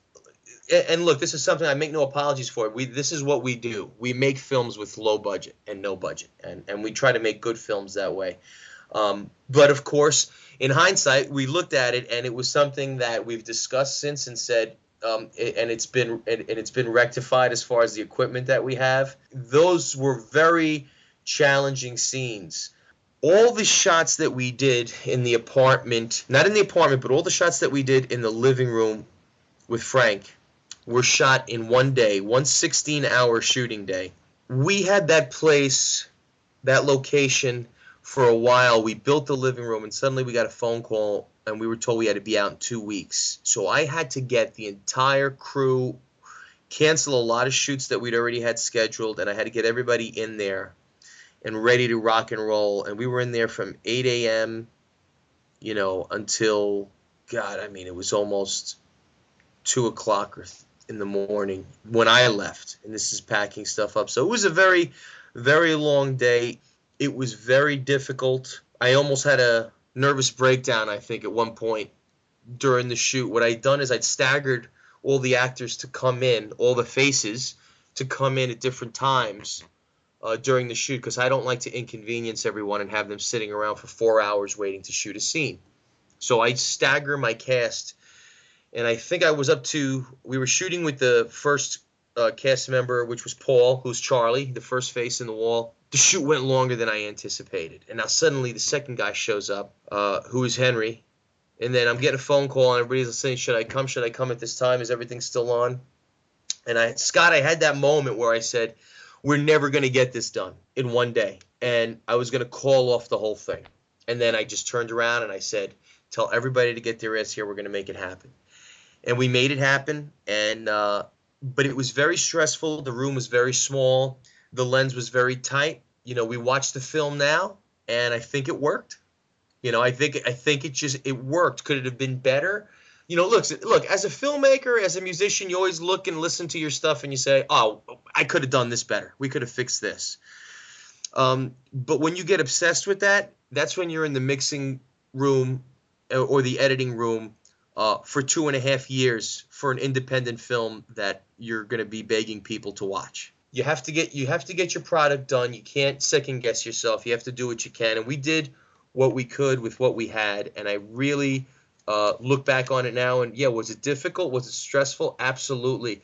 [SPEAKER 4] And look, this is something I make no apologies for. This is what we do. We make films with low budget and no budget, and we try to make good films that way. But of course, in hindsight, we looked at it, and it was something that we've discussed since and said, and it's been rectified as far as the equipment that we have. Those were very challenging scenes. All the shots that we did in the apartment, not in the apartment, but all the shots that we did in the living room with Frank were shot in one day, one 16-hour shooting day. We had that place, that location, for a while. We built the living room, and suddenly we got a phone call, and we were told we had to be out in 2 weeks. So I had to get the entire crew, cancel a lot of shoots that we'd already had scheduled, and I had to get everybody in there and ready to rock and roll. And we were in there from 8 a.m., until, God, I mean, it was almost 2 o'clock in the morning when I left, and this is packing stuff up. So it was a very, very long day. It was very difficult. I almost had a nervous breakdown, I think, at one point during the shoot. What I'd done is I'd staggered all the actors to come in, all the faces to come in at different times during the shoot, because I don't like to inconvenience everyone and have them sitting around for 4 hours waiting to shoot a scene. So I'd stagger my cast, and I think I was we were shooting with the first cast member, which was Paul, who's Charlie, the first face in the wall. The shoot went longer than I anticipated. And now suddenly the second guy shows up, who is Henry. And then I'm getting a phone call, and everybody's saying, should I come at this time? Is everything still on? And Scott, I had that moment where I said, we're never going to get this done in one day. And I was going to call off the whole thing. And then I just turned around and I said, tell everybody to get their ass here. We're going to make it happen. And we made it happen. And, but it was very stressful. The room was very small. The lens was very tight. You know, we watched the film now and I think it worked. You know, I think it worked. Could it have been better? You know, look, as a filmmaker, as a musician, you always look and listen to your stuff and you say, oh, I could have done this better. We could have fixed this. But when you get obsessed with that, that's when you're in the mixing room or the editing room for 2.5 years for an independent film that you're going to be begging people to watch. You have to get your product done. You can't second guess yourself. You have to do what you can. And we did what we could with what we had. And I really look back on it now. And yeah, was it difficult? Was it stressful? Absolutely.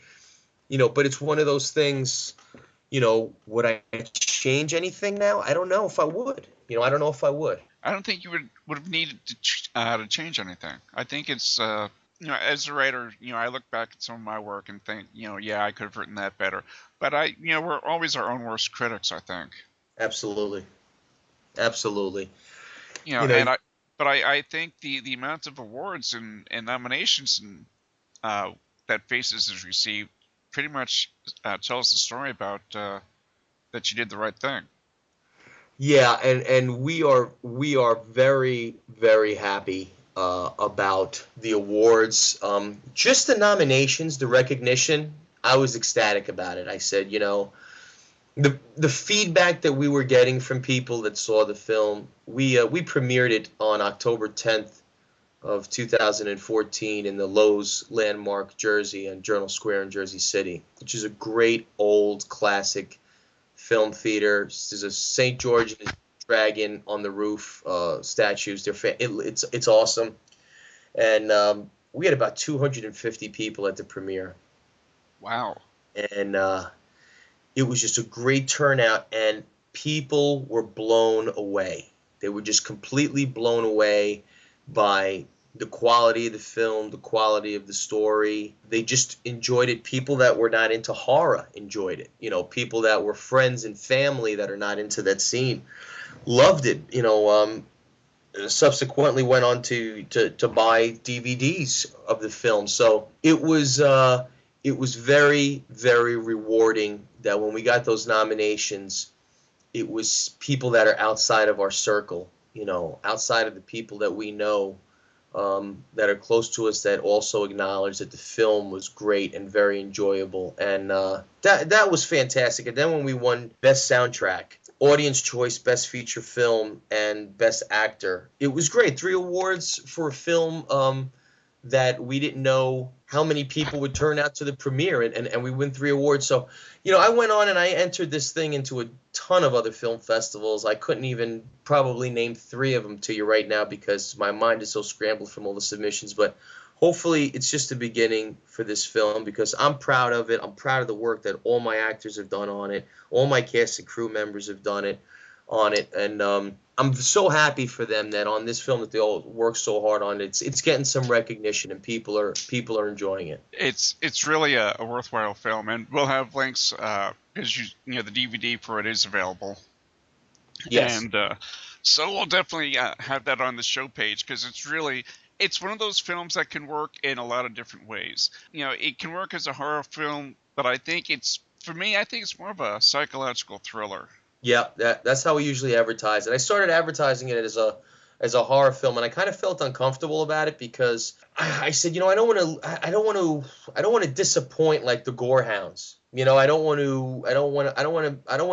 [SPEAKER 4] You know, but it's one of those things. You know, would I change anything now? I don't know if I would. You know, I don't know if I would.
[SPEAKER 3] I don't think you would have needed to change anything. I think it's you know, as a writer, you know, I look back at some of my work and think, you know, yeah, I could have written that better. But you know, we're always our own worst critics, I think.
[SPEAKER 4] Absolutely, absolutely.
[SPEAKER 3] You know,
[SPEAKER 4] You know,
[SPEAKER 3] I think the amount of awards and nominations and that Faces has received pretty much tells the story about that you did the right thing.
[SPEAKER 4] yeah, and we are very very happy about the awards. Just the nominations, the recognition. I was ecstatic about it. I said, you know, the feedback that we were getting from people that saw the film. We premiered it on October 10th of 2014 in the Lowe's Landmark Jersey and Journal Square in Jersey City, which is a great old classic film theater. There's a St. George and his dragon on the roof statues. It's awesome. And we had about 250 people at the premiere.
[SPEAKER 3] Wow.
[SPEAKER 4] And it was just a great turnout, and people were blown away. They were just completely blown away by the quality of the film, the quality of the story. They just enjoyed it. People that were not into horror enjoyed it. You know, people that were friends and family that are not into that scene loved it. You know, subsequently went on to buy DVDs of the film. So it was very very rewarding that when we got those nominations, it was people that are outside of our circle, you know, outside of the people that we know, that are close to us, that also acknowledge that the film was great and very enjoyable, and that was fantastic. And then when we won Best Soundtrack, Audience Choice, Best Feature Film, and Best Actor, it was great. 3 awards for a film that we didn't know how many people would turn out to the premiere, and we win 3 awards. So, you know, I went on and I entered this thing into a ton of other film festivals. I couldn't even probably name 3 of them to you right now because my mind is so scrambled from all the submissions. But hopefully it's just the beginning for this film, because I'm proud of it. I'm proud of the work that all my actors have done on it. All my cast and crew members have done it on it, and I'm so happy for them that on this film that they all work so hard on it. It's getting some recognition, and people are enjoying it.
[SPEAKER 3] It's really a worthwhile film, and we'll have links because you know the DVD for it is available.
[SPEAKER 4] Yes.
[SPEAKER 3] And so we'll definitely have that on the show page because it's one of those films that can work in a lot of different ways. You know, it can work as a horror film, but I think for me, I think it's more of a psychological thriller.
[SPEAKER 4] Yeah, that's how we usually advertise it. I started advertising it as a horror film, and I kind of felt uncomfortable about it because I said, you know, I don't want to disappoint like the Gorehounds. You know, I don't want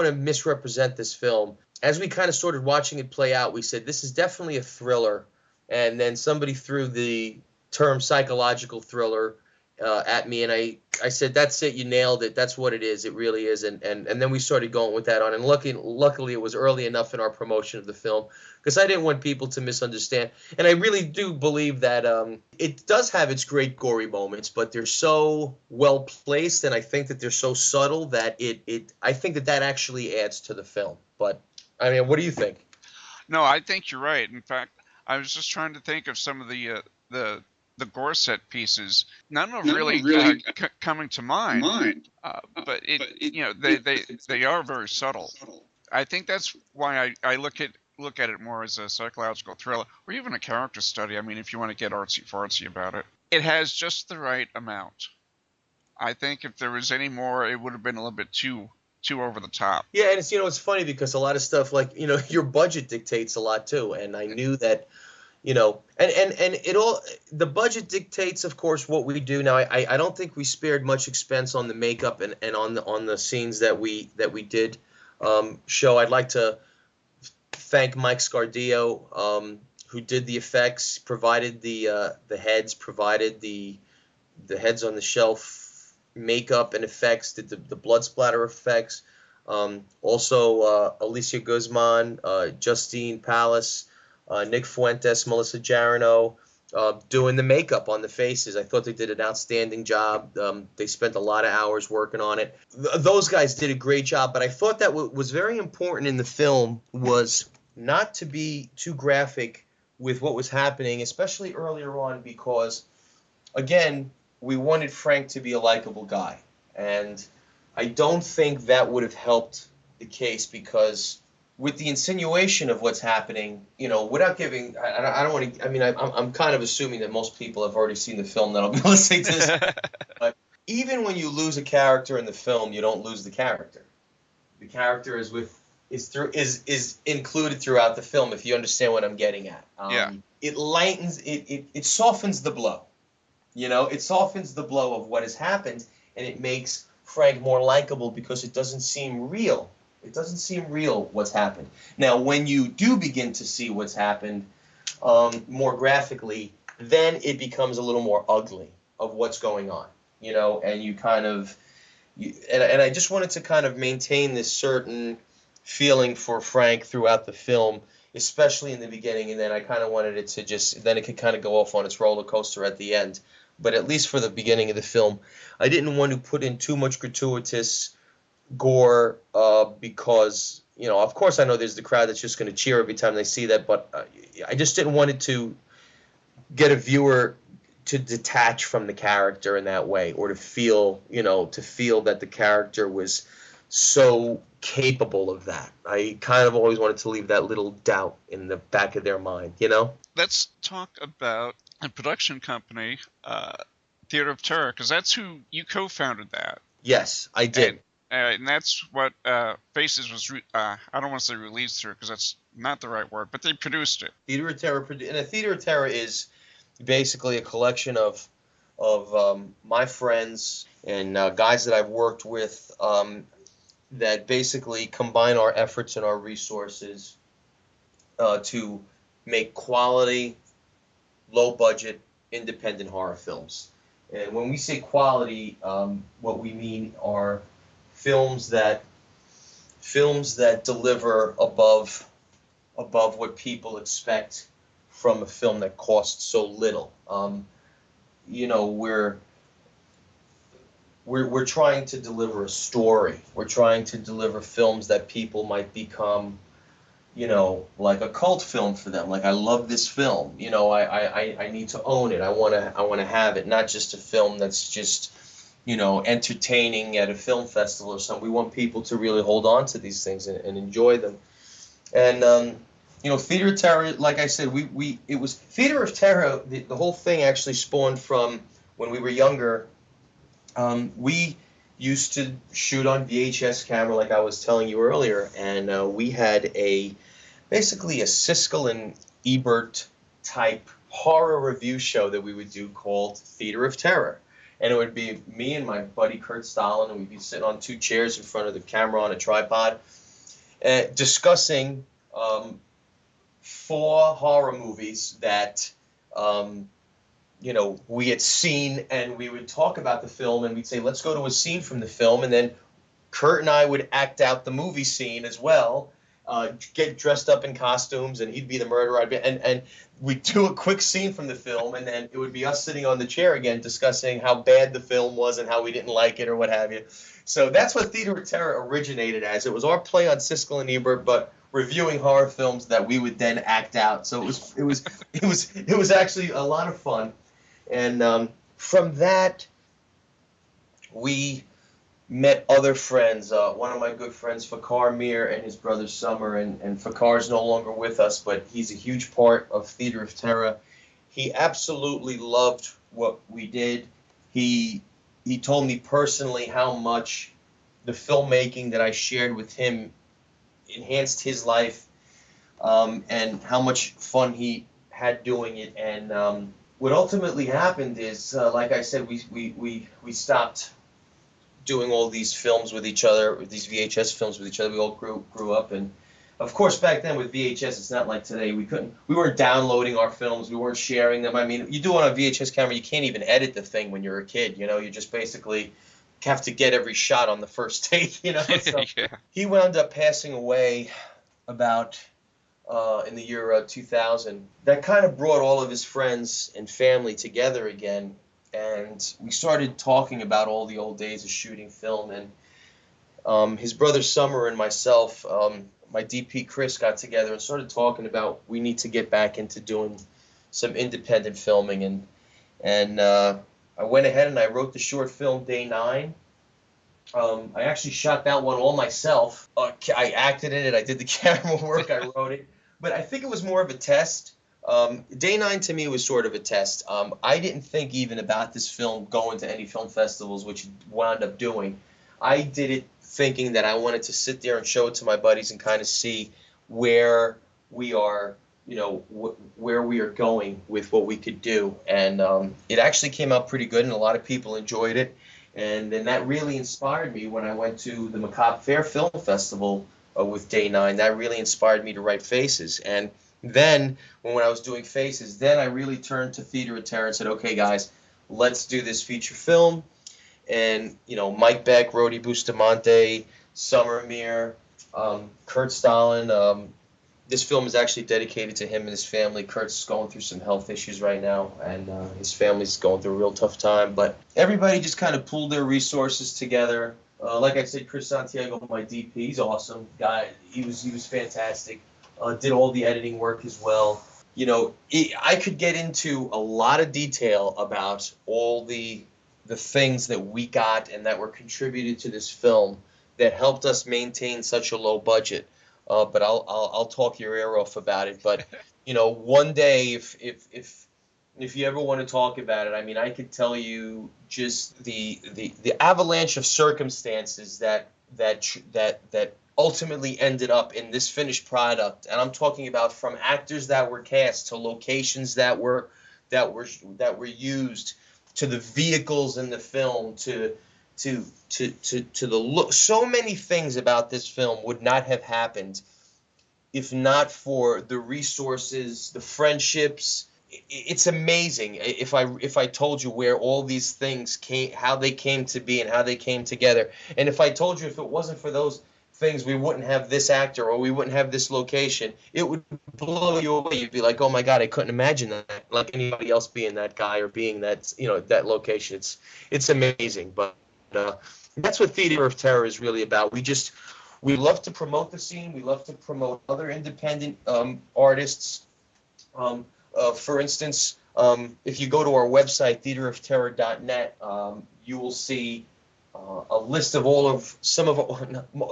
[SPEAKER 4] to misrepresent this film. As we kind of started watching it play out, we said this is definitely a thriller, and then somebody threw the term psychological thriller at me, and I said, that's it, you nailed it, that's what it is, it really is. And then we started going with that on, and luckily it was early enough in our promotion of the film because I didn't want people to misunderstand. And I really do believe that it does have its great gory moments, but they're so well placed, and I think that they're so subtle that I think that actually adds to the film. But I mean, what do you think?
[SPEAKER 3] No, I think you're right. In fact, I was just trying to think of some of the the gore set pieces, none are
[SPEAKER 5] None
[SPEAKER 3] really,
[SPEAKER 5] are really
[SPEAKER 3] coming to mind.
[SPEAKER 5] mind.
[SPEAKER 3] But it,
[SPEAKER 5] But it,
[SPEAKER 3] you know,
[SPEAKER 5] it's
[SPEAKER 3] they are very subtle.
[SPEAKER 5] subtle.
[SPEAKER 3] I think that's why I look at it more as a psychological thriller or even a character study. I mean, if you want to get artsy fartsy about it, it has just the right amount. I think if there was any more, it would have been a little bit too over the top.
[SPEAKER 4] Yeah, and it's funny because a lot of stuff like your budget dictates a lot too, and I knew that and it all the budget dictates, of course, what we do. Now, I don't think we spared much expense on the makeup and on the scenes that we did show. I'd like to thank Mike Scardillo, who did the effects, provided the heads, provided the heads on the shelf makeup and effects, did the blood splatter effects. Also, Alicia Guzman, Justine Palace, Nick Fuentes, Melissa Jarino, doing the makeup on the faces. I thought they did an outstanding job. They spent a lot of hours working on it. Those guys did a great job, but I thought that what was very important in the film was not to be too graphic with what was happening, especially earlier on, because, again, we wanted Frank to be a likable guy. And I don't think that would have helped the case because with the insinuation of what's happening, without giving, I don't want to, I mean, I'm kind of assuming that most people have already seen the film that'll be listening to this. But even when you lose a character in the film, you don't lose the character. The character is included throughout the film, if you understand what I'm getting at.
[SPEAKER 3] Yeah.
[SPEAKER 4] It lightens, it softens the blow. It softens the blow of what has happened, and it makes Frank more likable because it doesn't seem real. It doesn't seem real what's happened. Now, when you do begin to see what's happened more graphically, then it becomes a little more ugly of what's going on, and you kind of, and I just wanted to kind of maintain this certain feeling for Frank throughout the film, especially in the beginning, and then I kind of wanted it to then it could kind of go off on its roller coaster at the end. But at least for the beginning of the film, I didn't want to put in too much gratuitous gore because, of course I know there's the crowd that's just going to cheer every time they see that, but I just didn't want it to get a viewer to detach from the character in that way, or to feel that the character was so capable of that. I kind of always wanted to leave that little doubt in the back of their mind,
[SPEAKER 3] Let's talk about a production company, Theater of Terror, because that's who you co-founded that.
[SPEAKER 4] Yes, I did.
[SPEAKER 3] And that's what Faces was, I don't want to say released through, because that's not the right word, but they produced it.
[SPEAKER 4] Theater of Terror, and a Theater of Terror is basically a collection of my friends and guys that I've worked with that basically combine our efforts and our resources to make quality, low-budget, independent horror films. And when we say quality, what we mean are films that deliver above what people expect from a film that costs so little. We're trying to deliver a story. We're trying to deliver films that people might become, like a cult film for them. Like, I love this film. I need to own it. I want to have it. Not just a film that's just, entertaining at a film festival or something. We want people to really hold on to these things and enjoy them. And Theater of Terror, like I said, it was Theater of Terror. The whole thing actually spawned from when we were younger. We used to shoot on VHS camera, like I was telling you earlier, and we had basically a Siskel and Ebert type horror review show that we would do called Theater of Terror. And it would be me and my buddy Kurt Stalin, and we'd be sitting on two chairs in front of the camera on a tripod, discussing 4 horror movies that we had seen, and we would talk about the film, and we'd say, let's go to a scene from the film, and then Kurt and I would act out the movie scene as well, get dressed up in costumes, and he'd be the murderer, and we'd do a quick scene from the film, and then it would be us sitting on the chair again discussing how bad the film was and how we didn't like it or what have you. So that's what Theater of Terror originated as. It was our play on Siskel and Ebert, but reviewing horror films that we would then act out. So it was actually a lot of fun. And from that, we met other friends. One of my good friends, Fakar Mir, and his brother Summer. And Fakar's no longer with us, but he's a huge part of Theater of Terror. He absolutely loved what we did. He told me personally how much the filmmaking that I shared with him enhanced his life, and how much fun he had doing it. And what ultimately happened is, like I said, we stopped doing all these films with each other, these VHS films with each other. We all grew up, and of course back then with VHS, it's not like today. We weren't downloading our films, we weren't sharing them. I mean, you do it on a VHS camera, you can't even edit the thing when you're a kid. You just basically have to get every shot on the first take. So
[SPEAKER 3] Yeah.
[SPEAKER 4] he wound up passing away about in the year 2000. That kind of brought all of his friends and family together again, and we started talking about all the old days of shooting film. And his brother Summer and myself, my DP Chris, got together and started talking about we need to get back into doing some independent filming. And I went ahead and I wrote the short film Day 9. I actually shot that one all myself. I acted in it. I did the camera work. I wrote it. But I think it was more of a test. Day 9 to me was sort of a test. I didn't think even about this film going to any film festivals, which it wound up doing. I did it thinking that I wanted to sit there and show it to my buddies and kind of see where we are, where we are going with what we could do. And it actually came out pretty good, and a lot of people enjoyed it. And then that really inspired me when I went to the Macabre Fair Film Festival with Day 9. That really inspired me to write Faces. And then when I was doing Faces, then I really turned to Theater of Terror and said, okay, guys, let's do this feature film. And, Mike Beck, Rodi Bustamante, Summer Mir, Kurt Stalin. This film is actually dedicated to him and his family. Kurt's going through some health issues right now, and his family's going through a real tough time. But everybody just kind of pooled their resources together. Like I said, Chris Santiago, my DP, he's awesome guy. He was fantastic. Did all the editing work as well. I could get into a lot of detail about all the things that we got and that were contributed to this film that helped us maintain such a low budget. But I'll talk your ear off about it. But one day, if you ever want to talk about it, I mean, I could tell you just the avalanche of circumstances that ultimately ended up in this finished product. And I'm talking about from actors that were cast to locations that were used, to the vehicles in the film, to the look. So many things about this film would not have happened if not for the resources, the friendships. It's amazing if I told you where all these things came, how they came to be and how they came together. And if I told you if it wasn't for those things, we wouldn't have this actor or we wouldn't have this location, it would blow you away. You'd be like, oh my God, I couldn't imagine that, like anybody else being that guy or being that, that location. It's amazing. But that's what Theater of Terror is really about. We love to promote the scene. We love to promote other independent artists. For instance, if you go to our website, theaterofterror.net, you will see a list of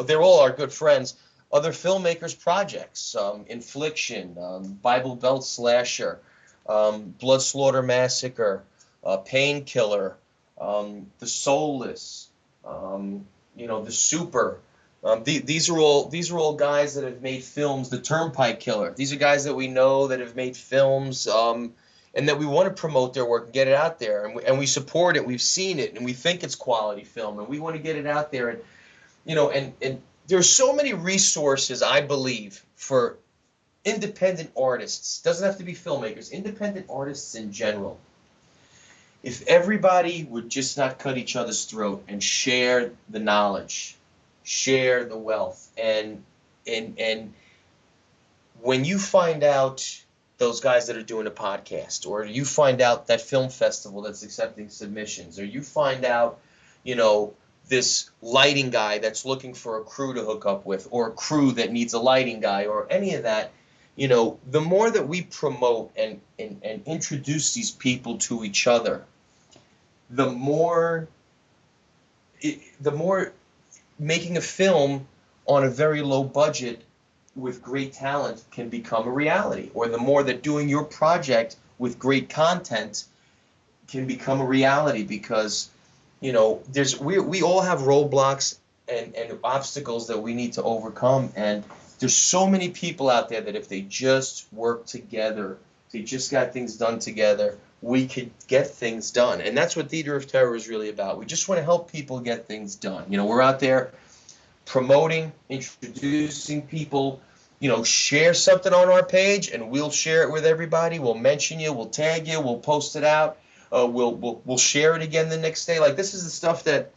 [SPEAKER 4] they're all our good friends, other filmmakers' projects, Infliction, Bible Belt Slasher, Blood Slaughter Massacre, Painkiller, The Soulless, The Super. These are all guys that have made films. The Turnpike Killer. These are guys that we know that have made films, and that we want to promote their work and get it out there. And we support it. We've seen it, and we think it's quality film, and we want to get it out there. And there's so many resources, I believe, for independent artists. Doesn't have to be filmmakers. Independent artists in general. If everybody would just not cut each other's throat and share the knowledge, share the wealth, and when you find out those guys that are doing a podcast, or you find out that film festival that's accepting submissions, or you find out this lighting guy that's looking for a crew to hook up with, or a crew that needs a lighting guy, or any of that, the more that we promote and introduce these people to each other, the more making a film on a very low budget with great talent can become a reality, or the more that doing your project with great content can become a reality, because we all have roadblocks and obstacles that we need to overcome, and there's so many people out there that if they just work together, if they just got things done together, we could get things done. And that's what Theater of Terror is really about. We just want to help people get things done. We're out there promoting, introducing people. Share something on our page and we'll share it with everybody. We'll mention you, we'll tag you, we'll post it out. We'll share it again the next day. Like, this is the stuff that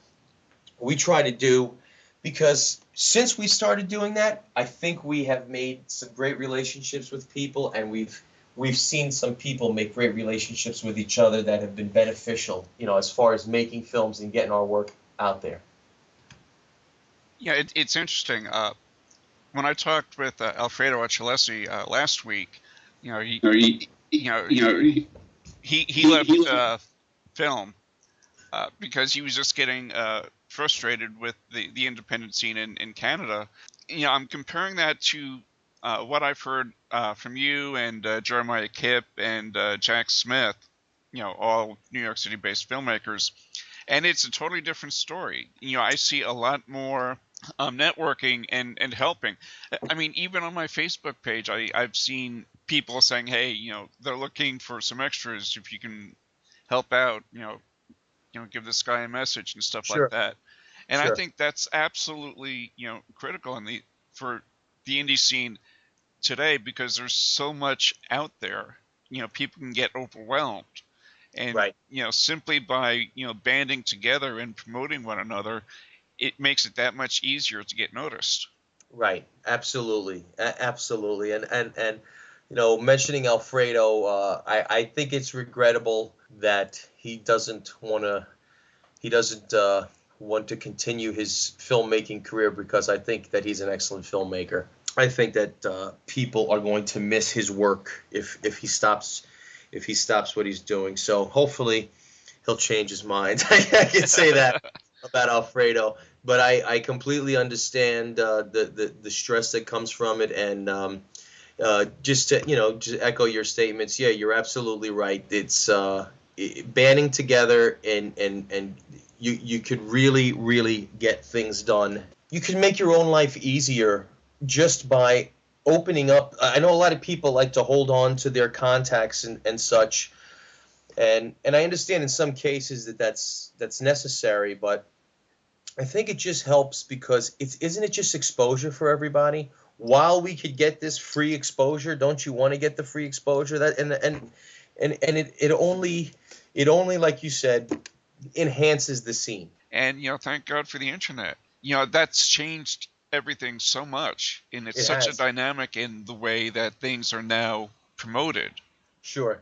[SPEAKER 4] we try to do, because since we started doing that, I think we have made some great relationships with people, and we've seen some people make great relationships with each other that have been beneficial, as far as making films and getting our work out there.
[SPEAKER 3] Yeah, it's interesting. When I talked with Alfredo Archilesi last week, he left film because he was just getting frustrated with the independent scene in Canada. I'm comparing that to what I've heard from you and Jeremiah Kipp and Jack Smith, all New York City-based filmmakers, and it's a totally different story. I see a lot more networking and helping. I mean, even on my Facebook page, I've seen people saying, hey, they're looking for some extras, if you can help out, give this guy a message and stuff
[SPEAKER 4] Sure.
[SPEAKER 3] like that. And I
[SPEAKER 4] Sure.
[SPEAKER 3] think that's absolutely, critical for the indie scene today, because there's so much out there. People can get overwhelmed. And,
[SPEAKER 4] Right.
[SPEAKER 3] simply by, banding together and promoting one another, it makes it that much easier to get noticed.
[SPEAKER 4] Right. Absolutely. Absolutely. And mentioning Alfredo, I think it's regrettable that he doesn't want to continue his filmmaking career, because I think that he's an excellent filmmaker. I think that people are going to miss his work if he stops what he's doing. So hopefully he'll change his mind. I can say that about Alfredo, but I completely understand the stress that comes from it, and just to just echo your statements. Yeah, you're absolutely right. It's banding together, and you could really get things done. You can make your own life easier just by opening up. I know a lot of people like to hold on to their contacts and such, and I understand in some cases that's necessary, but I think it just helps, because isn't it just exposure for everybody? While we could get this free exposure, don't you want to get the free exposure? That and it only, like you said, enhances the scene.
[SPEAKER 3] And, thank God for the internet. That's changed everything so much. And it's
[SPEAKER 4] It
[SPEAKER 3] such a
[SPEAKER 4] has.
[SPEAKER 3] dynamic in the way that things are now promoted,
[SPEAKER 4] Sure.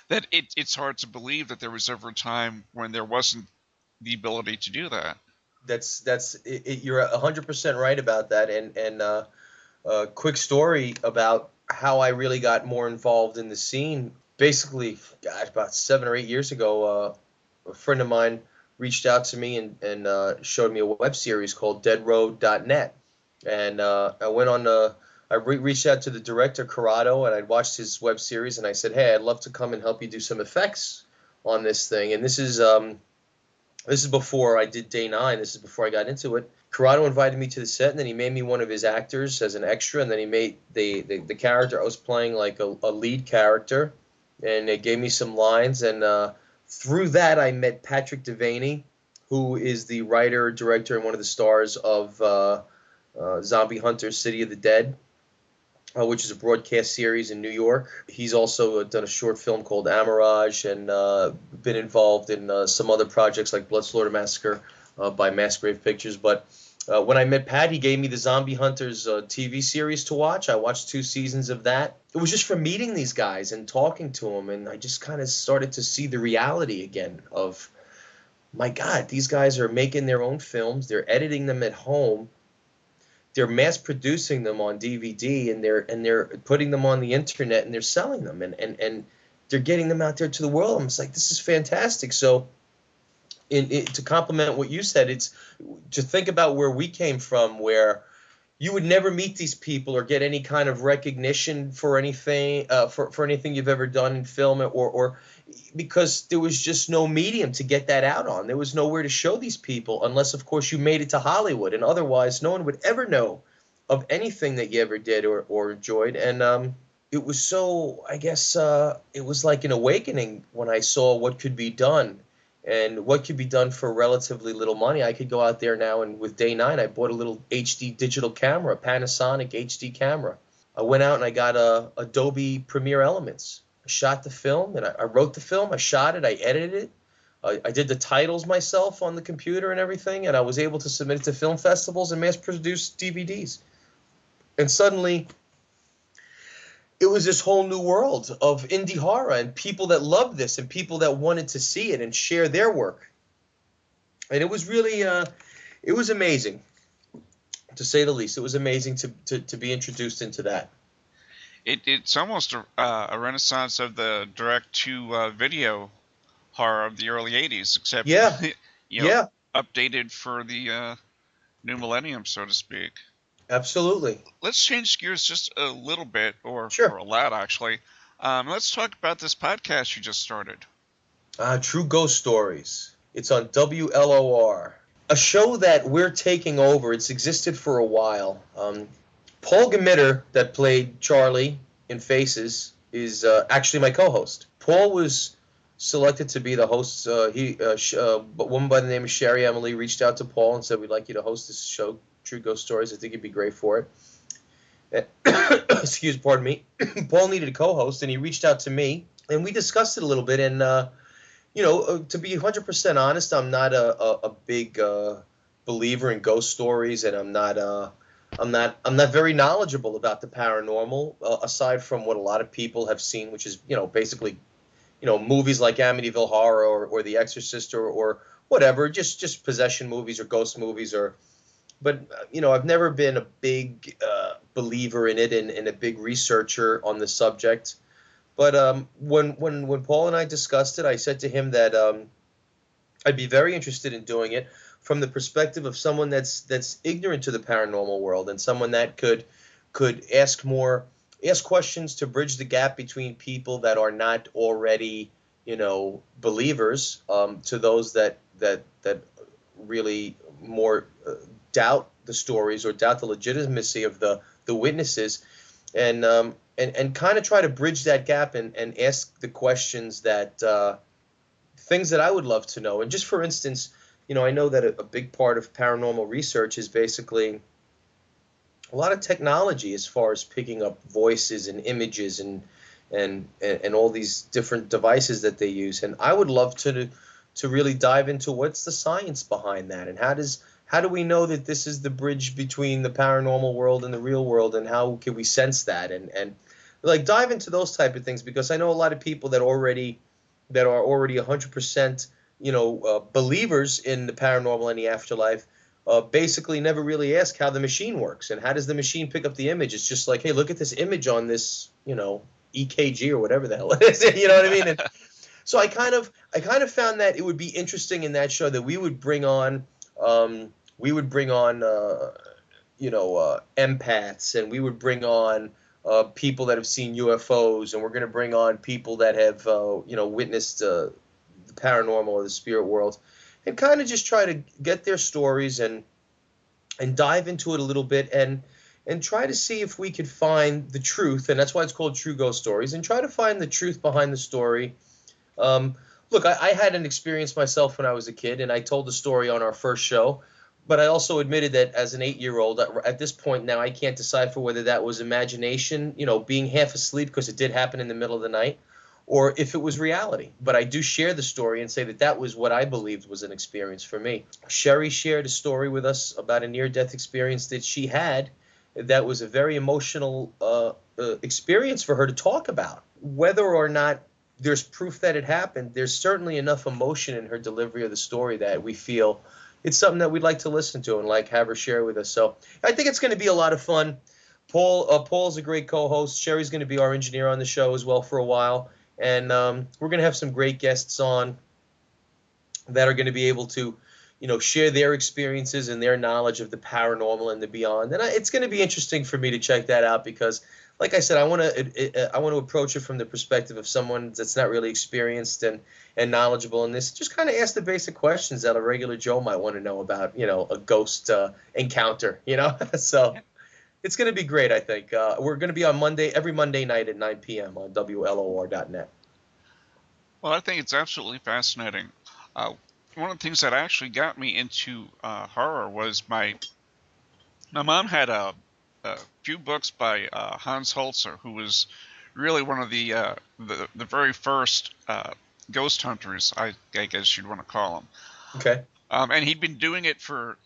[SPEAKER 3] that it's hard to believe that there was ever a time when there wasn't the ability to do that.
[SPEAKER 4] You're 100% right about that. And a quick story about how I really got more involved in the scene. Basically, gosh, about 7 or 8 years ago, a friend of mine reached out to me and showed me a web series called deadroad.net. And I went on I reached out to the director, Corrado, and I'd watched his web series, and I said, hey, I'd love to come and help you do some effects on this thing. And this is before I did Day 9. This is before I got into it. Corrado invited me to the set, and then he made me one of his actors as an extra, and then he made the character I was playing like a lead character, and they gave me some lines, and through that I met Patrick Devaney, who is the writer, director, and one of the stars of Zombie Hunters City of the Dead, which is a broadcast series in New York. He's also done a short film called Amirage, and been involved in some other projects like Blood Slaughter Massacre by Massgrave Pictures. But when I met Pat, he gave me the Zombie Hunters TV series to watch. I watched 2 seasons of that. It was just from meeting these guys and talking to them, and I just kind of started to see the reality again of, my God, these guys are making their own films. They're editing them at home. they're mass producing them on DVD, and they're putting them on the internet, and they're selling them, and they're getting them out there to the world. I'm just like, this is fantastic. So to complement what you said, it's to think about where we came from, where you would never meet these people or get any kind of recognition for anything, for anything you've ever done in film, or because there was just no medium to get that out on. There was nowhere to show these people unless, of course, you made it to Hollywood, and otherwise no one would ever know of anything that you ever did or enjoyed. And it was so, I guess, it was like an awakening when I saw what could be done and what could be done for relatively little money. I could go out there now, and with Day 9, I bought a little HD digital camera, a Panasonic HD camera. I went out and I got a Adobe Premiere Elements. I shot the film, and I wrote the film, I shot it, I edited it. I did the titles myself on the computer and everything, and I was able to submit it to film festivals and mass-produce DVDs. And suddenly, it was this whole new world of indie horror and people that loved this and people that wanted to see it and share their work. And it was really, it was amazing, to say the least. It was amazing to be introduced into that.
[SPEAKER 3] It's almost a renaissance of the direct-to-video horror of the early 80s, except updated for the new millennium, so to speak.
[SPEAKER 4] Absolutely.
[SPEAKER 3] Let's change gears just a little bit, or a lot, actually. Let's talk about this podcast you just started.
[SPEAKER 4] True Ghost Stories. It's on WLOR. A show that we're taking over. It's existed for a while. Paul Gamitter, that played Charlie in Faces, is actually my co-host. Paul was selected to be the host. A woman by the name of Sherry Emily reached out to Paul and said, we'd like you to host this show, True Ghost Stories. I think you'd be great for it. Pardon me. Paul needed a co-host, and he reached out to me, and we discussed it a little bit. And to be 100% honest, I'm not a big believer in ghost stories, and I'm not very knowledgeable about the paranormal, aside from what a lot of people have seen, which is basically movies like Amityville Horror or The Exorcist or whatever, just possession movies or ghost movies But I've never been a big believer in it and a big researcher on the subject. But when Paul and I discussed it, I said to him that I'd be very interested in doing it from the perspective of someone that's ignorant to the paranormal world, and someone that could ask questions to bridge the gap between people that are not already believers, to those that really more doubt the stories or doubt the legitimacy of the witnesses, and kind of try to bridge that gap and ask the questions that things that I would love to know. And just for instance, I know that a big part of paranormal research is basically a lot of technology as far as picking up voices and images and all these different devices that they use. And I would love to really dive into what's the science behind that, and how do we know that this is the bridge between the paranormal world and the real world, and how can we sense that, and like dive into those type of things, because I know a lot of people that are already 100% believers in the paranormal and the afterlife, basically never really ask how the machine works and how does the machine pick up the image. It's just like, hey, look at this image on this EKG or whatever the hell it is. You know what I mean? And so I kind of found that it would be interesting in that show that we would bring on empaths, and we would bring on people that have seen UFOs, and we're going to bring on people that have witnessed the paranormal or the spirit world, and kind of just try to get their stories and dive into it a little bit and try to see if we could find the truth. And that's why it's called True Ghost Stories, and try to find the truth behind the story. Look, I had an experience myself when I was a kid, and I told the story on our first show, but I also admitted that as an 8-year-old, at this point now, I can't decipher whether that was imagination, being half asleep because it did happen in the middle of the night, or if it was reality. But I do share the story and say that was what I believed was an experience for me. Sherry shared a story with us about a near-death experience that she had that was a very emotional experience for her to talk about. Whether or not there's proof that it happened, there's certainly enough emotion in her delivery of the story that we feel it's something that we'd like to listen to and like have her share with us. So I think it's going to be a lot of fun. Paul's a great co-host. Sherry's going to be our engineer on the show as well for a while, and we're going to have some great guests on that are going to be able to, share their experiences and their knowledge of the paranormal and the beyond. And it's going to be interesting for me to check that out because, like I said, I want to approach it from the perspective of someone that's not really experienced and knowledgeable in this. Just kind of ask the basic questions that a regular Joe might want to know about, a ghost encounter, So it's going to be great, I think. We're going to be on every Monday night at 9 p.m. on WLOR.net.
[SPEAKER 3] Well, I think it's absolutely fascinating. One of the things that actually got me into horror was my mom had a few books by Hans Holzer, who was really one of the very first ghost hunters, I guess you'd want to call him.
[SPEAKER 4] Okay.
[SPEAKER 3] And he'd been doing it for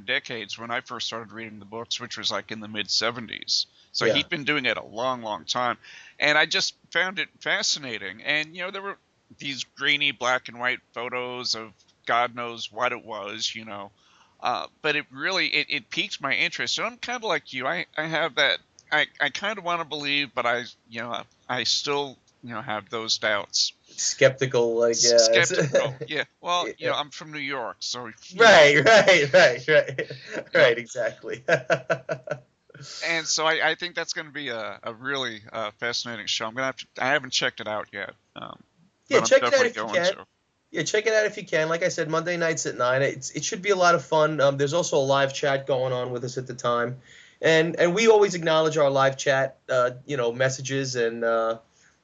[SPEAKER 3] decades when I first started reading the books, which was like in the mid 70s. So
[SPEAKER 4] Yeah.
[SPEAKER 3] He'd been doing it a long, long time, and I just found it fascinating. And there were these grainy black and white photos of God knows what it was, but it really it piqued my interest. So I'm kind of like you. I have that. I kind of want to believe, but I still have those doubts.
[SPEAKER 4] Skeptical, like, yeah.
[SPEAKER 3] Skeptical, yeah. Well,
[SPEAKER 4] Yeah.
[SPEAKER 3] I'm from New York, so
[SPEAKER 4] Right, exactly.
[SPEAKER 3] And so I think that's going to be a really fascinating show. I haven't checked it out yet.
[SPEAKER 4] Yeah,
[SPEAKER 3] but
[SPEAKER 4] check
[SPEAKER 3] I'm
[SPEAKER 4] it out
[SPEAKER 3] definitely
[SPEAKER 4] if you
[SPEAKER 3] going
[SPEAKER 4] can.
[SPEAKER 3] to.
[SPEAKER 4] Yeah, check it out if you can. Like I said, Monday nights at 9. It should be a lot of fun. There's also a live chat going on with us at the time, and we always acknowledge our live chat, messages, and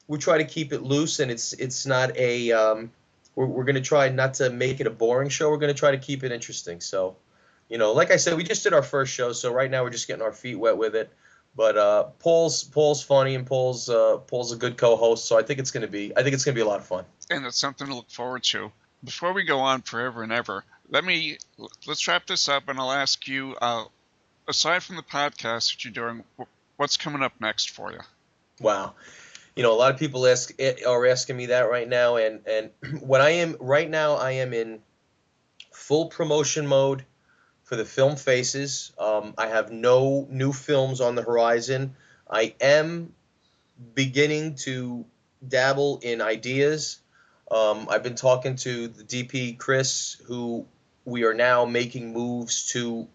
[SPEAKER 4] we try to keep it loose. And it's not a we're going to try not to make it a boring show. We're going to try to keep it interesting. So, like I said, we just did our first show, so right now we're just getting our feet wet with it. But Paul's funny, and Paul's a good co-host, so I think it's gonna be a lot of fun.
[SPEAKER 3] And it's something to look forward to. Before we go on forever and ever, let's wrap this up, and I'll ask you, aside from the podcast that you're doing, what's coming up next for you?
[SPEAKER 4] Wow, a lot of people are asking me that right now, and what I am right now, I am in full promotion mode for the film Faces. I have no new films on the horizon. I am beginning to dabble in ideas. I've been talking to the DP Chris, who we are now making moves to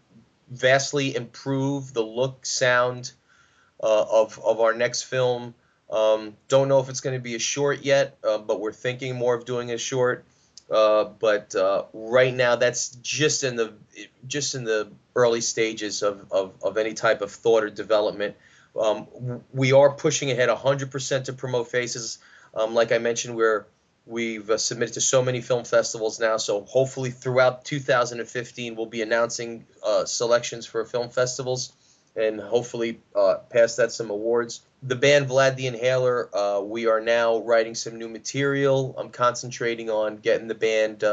[SPEAKER 4] vastly improve the look, sound of our next film. Don't know if it's going to be a short yet, but we're thinking more of doing a short. But right now, that's just in the early stages of any type of thought or development. We are pushing ahead 100% to promote Faces. Like I mentioned, we've submitted to so many film festivals now, so hopefully throughout 2015 we'll be announcing selections for film festivals and hopefully pass that some awards. The band Vlad the Inhaler, we are now writing some new material. I'm concentrating on getting the band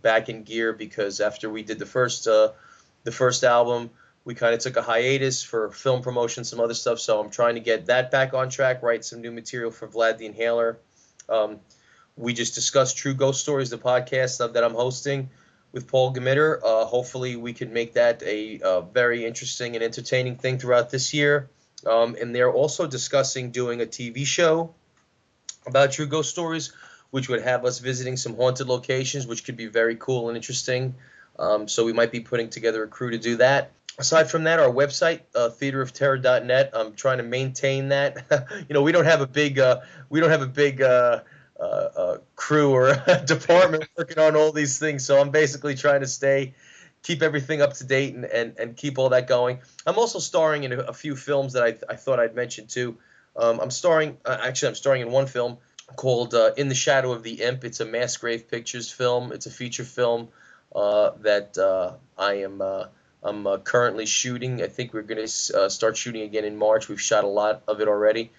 [SPEAKER 4] back in gear because after we did the first album, we kind of took a hiatus for film promotion, some other stuff. So I'm trying to get that back on track, write some new material for Vlad the Inhaler. We just discussed True Ghost Stories, the podcast that I'm hosting with Paul Gamitter. Hopefully we can make that a very interesting and entertaining thing throughout this year. And they're also discussing doing a TV show about True Ghost Stories, which would have us visiting some haunted locations, which could be very cool and interesting. So we might be putting together a crew to do that. Aside from that, our website, theaterofterror.net, I'm trying to maintain that. We don't have a big crew or department working on all these things, so I'm basically trying to keep everything up to date and keep all that going. I'm also starring in a few films that I thought I'd mention too. I'm starring in one film called In the Shadow of the Imp. It's a Mass Grave Pictures film. It's a feature film that I'm currently shooting. I think we're going to start shooting again in March. We've shot a lot of it already,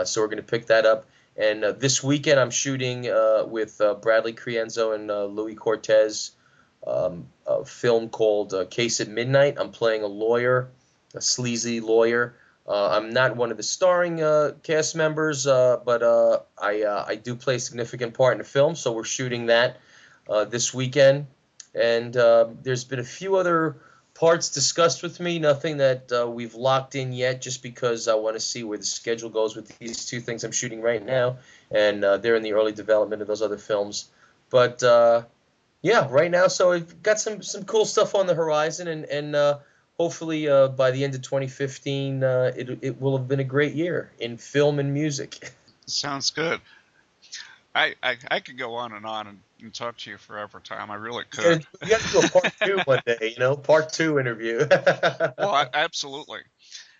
[SPEAKER 4] so we're going to pick that up. And this weekend I'm shooting with Bradley Crienzo and Louis Cortez, a film called Case at Midnight. I'm playing a lawyer, a sleazy lawyer. I'm not one of the starring cast members, but I do play a significant part in the film, so we're shooting that this weekend. And there's been a few other parts discussed with me, nothing that we've locked in yet, just because I want to see where the schedule goes with these two things I'm shooting right now, and they're in the early development of those other films. But yeah, right now, so I've got some cool stuff on the horizon, and hopefully by the end of 2015, it will have been a great year in film and music.
[SPEAKER 3] Sounds good. I could go on and talk to you forever, Tom. I really could.
[SPEAKER 4] You got to do a part two one day, part two interview.
[SPEAKER 3] Well, absolutely.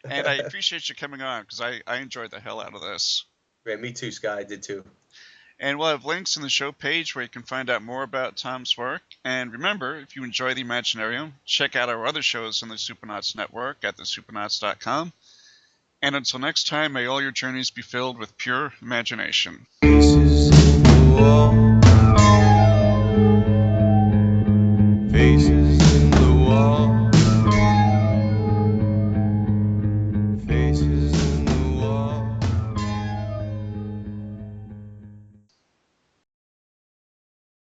[SPEAKER 3] And I appreciate you coming on because I enjoyed the hell out of this.
[SPEAKER 4] Great, me too, Sky. I did too.
[SPEAKER 3] And we'll have links in the show page where you can find out more about Tom's work. And remember, if you enjoy the Imaginarium, check out our other shows on the Supernauts Network at thesupernauts.com. And until next time, may all your journeys be filled with pure imagination.
[SPEAKER 2] Faces in the wall.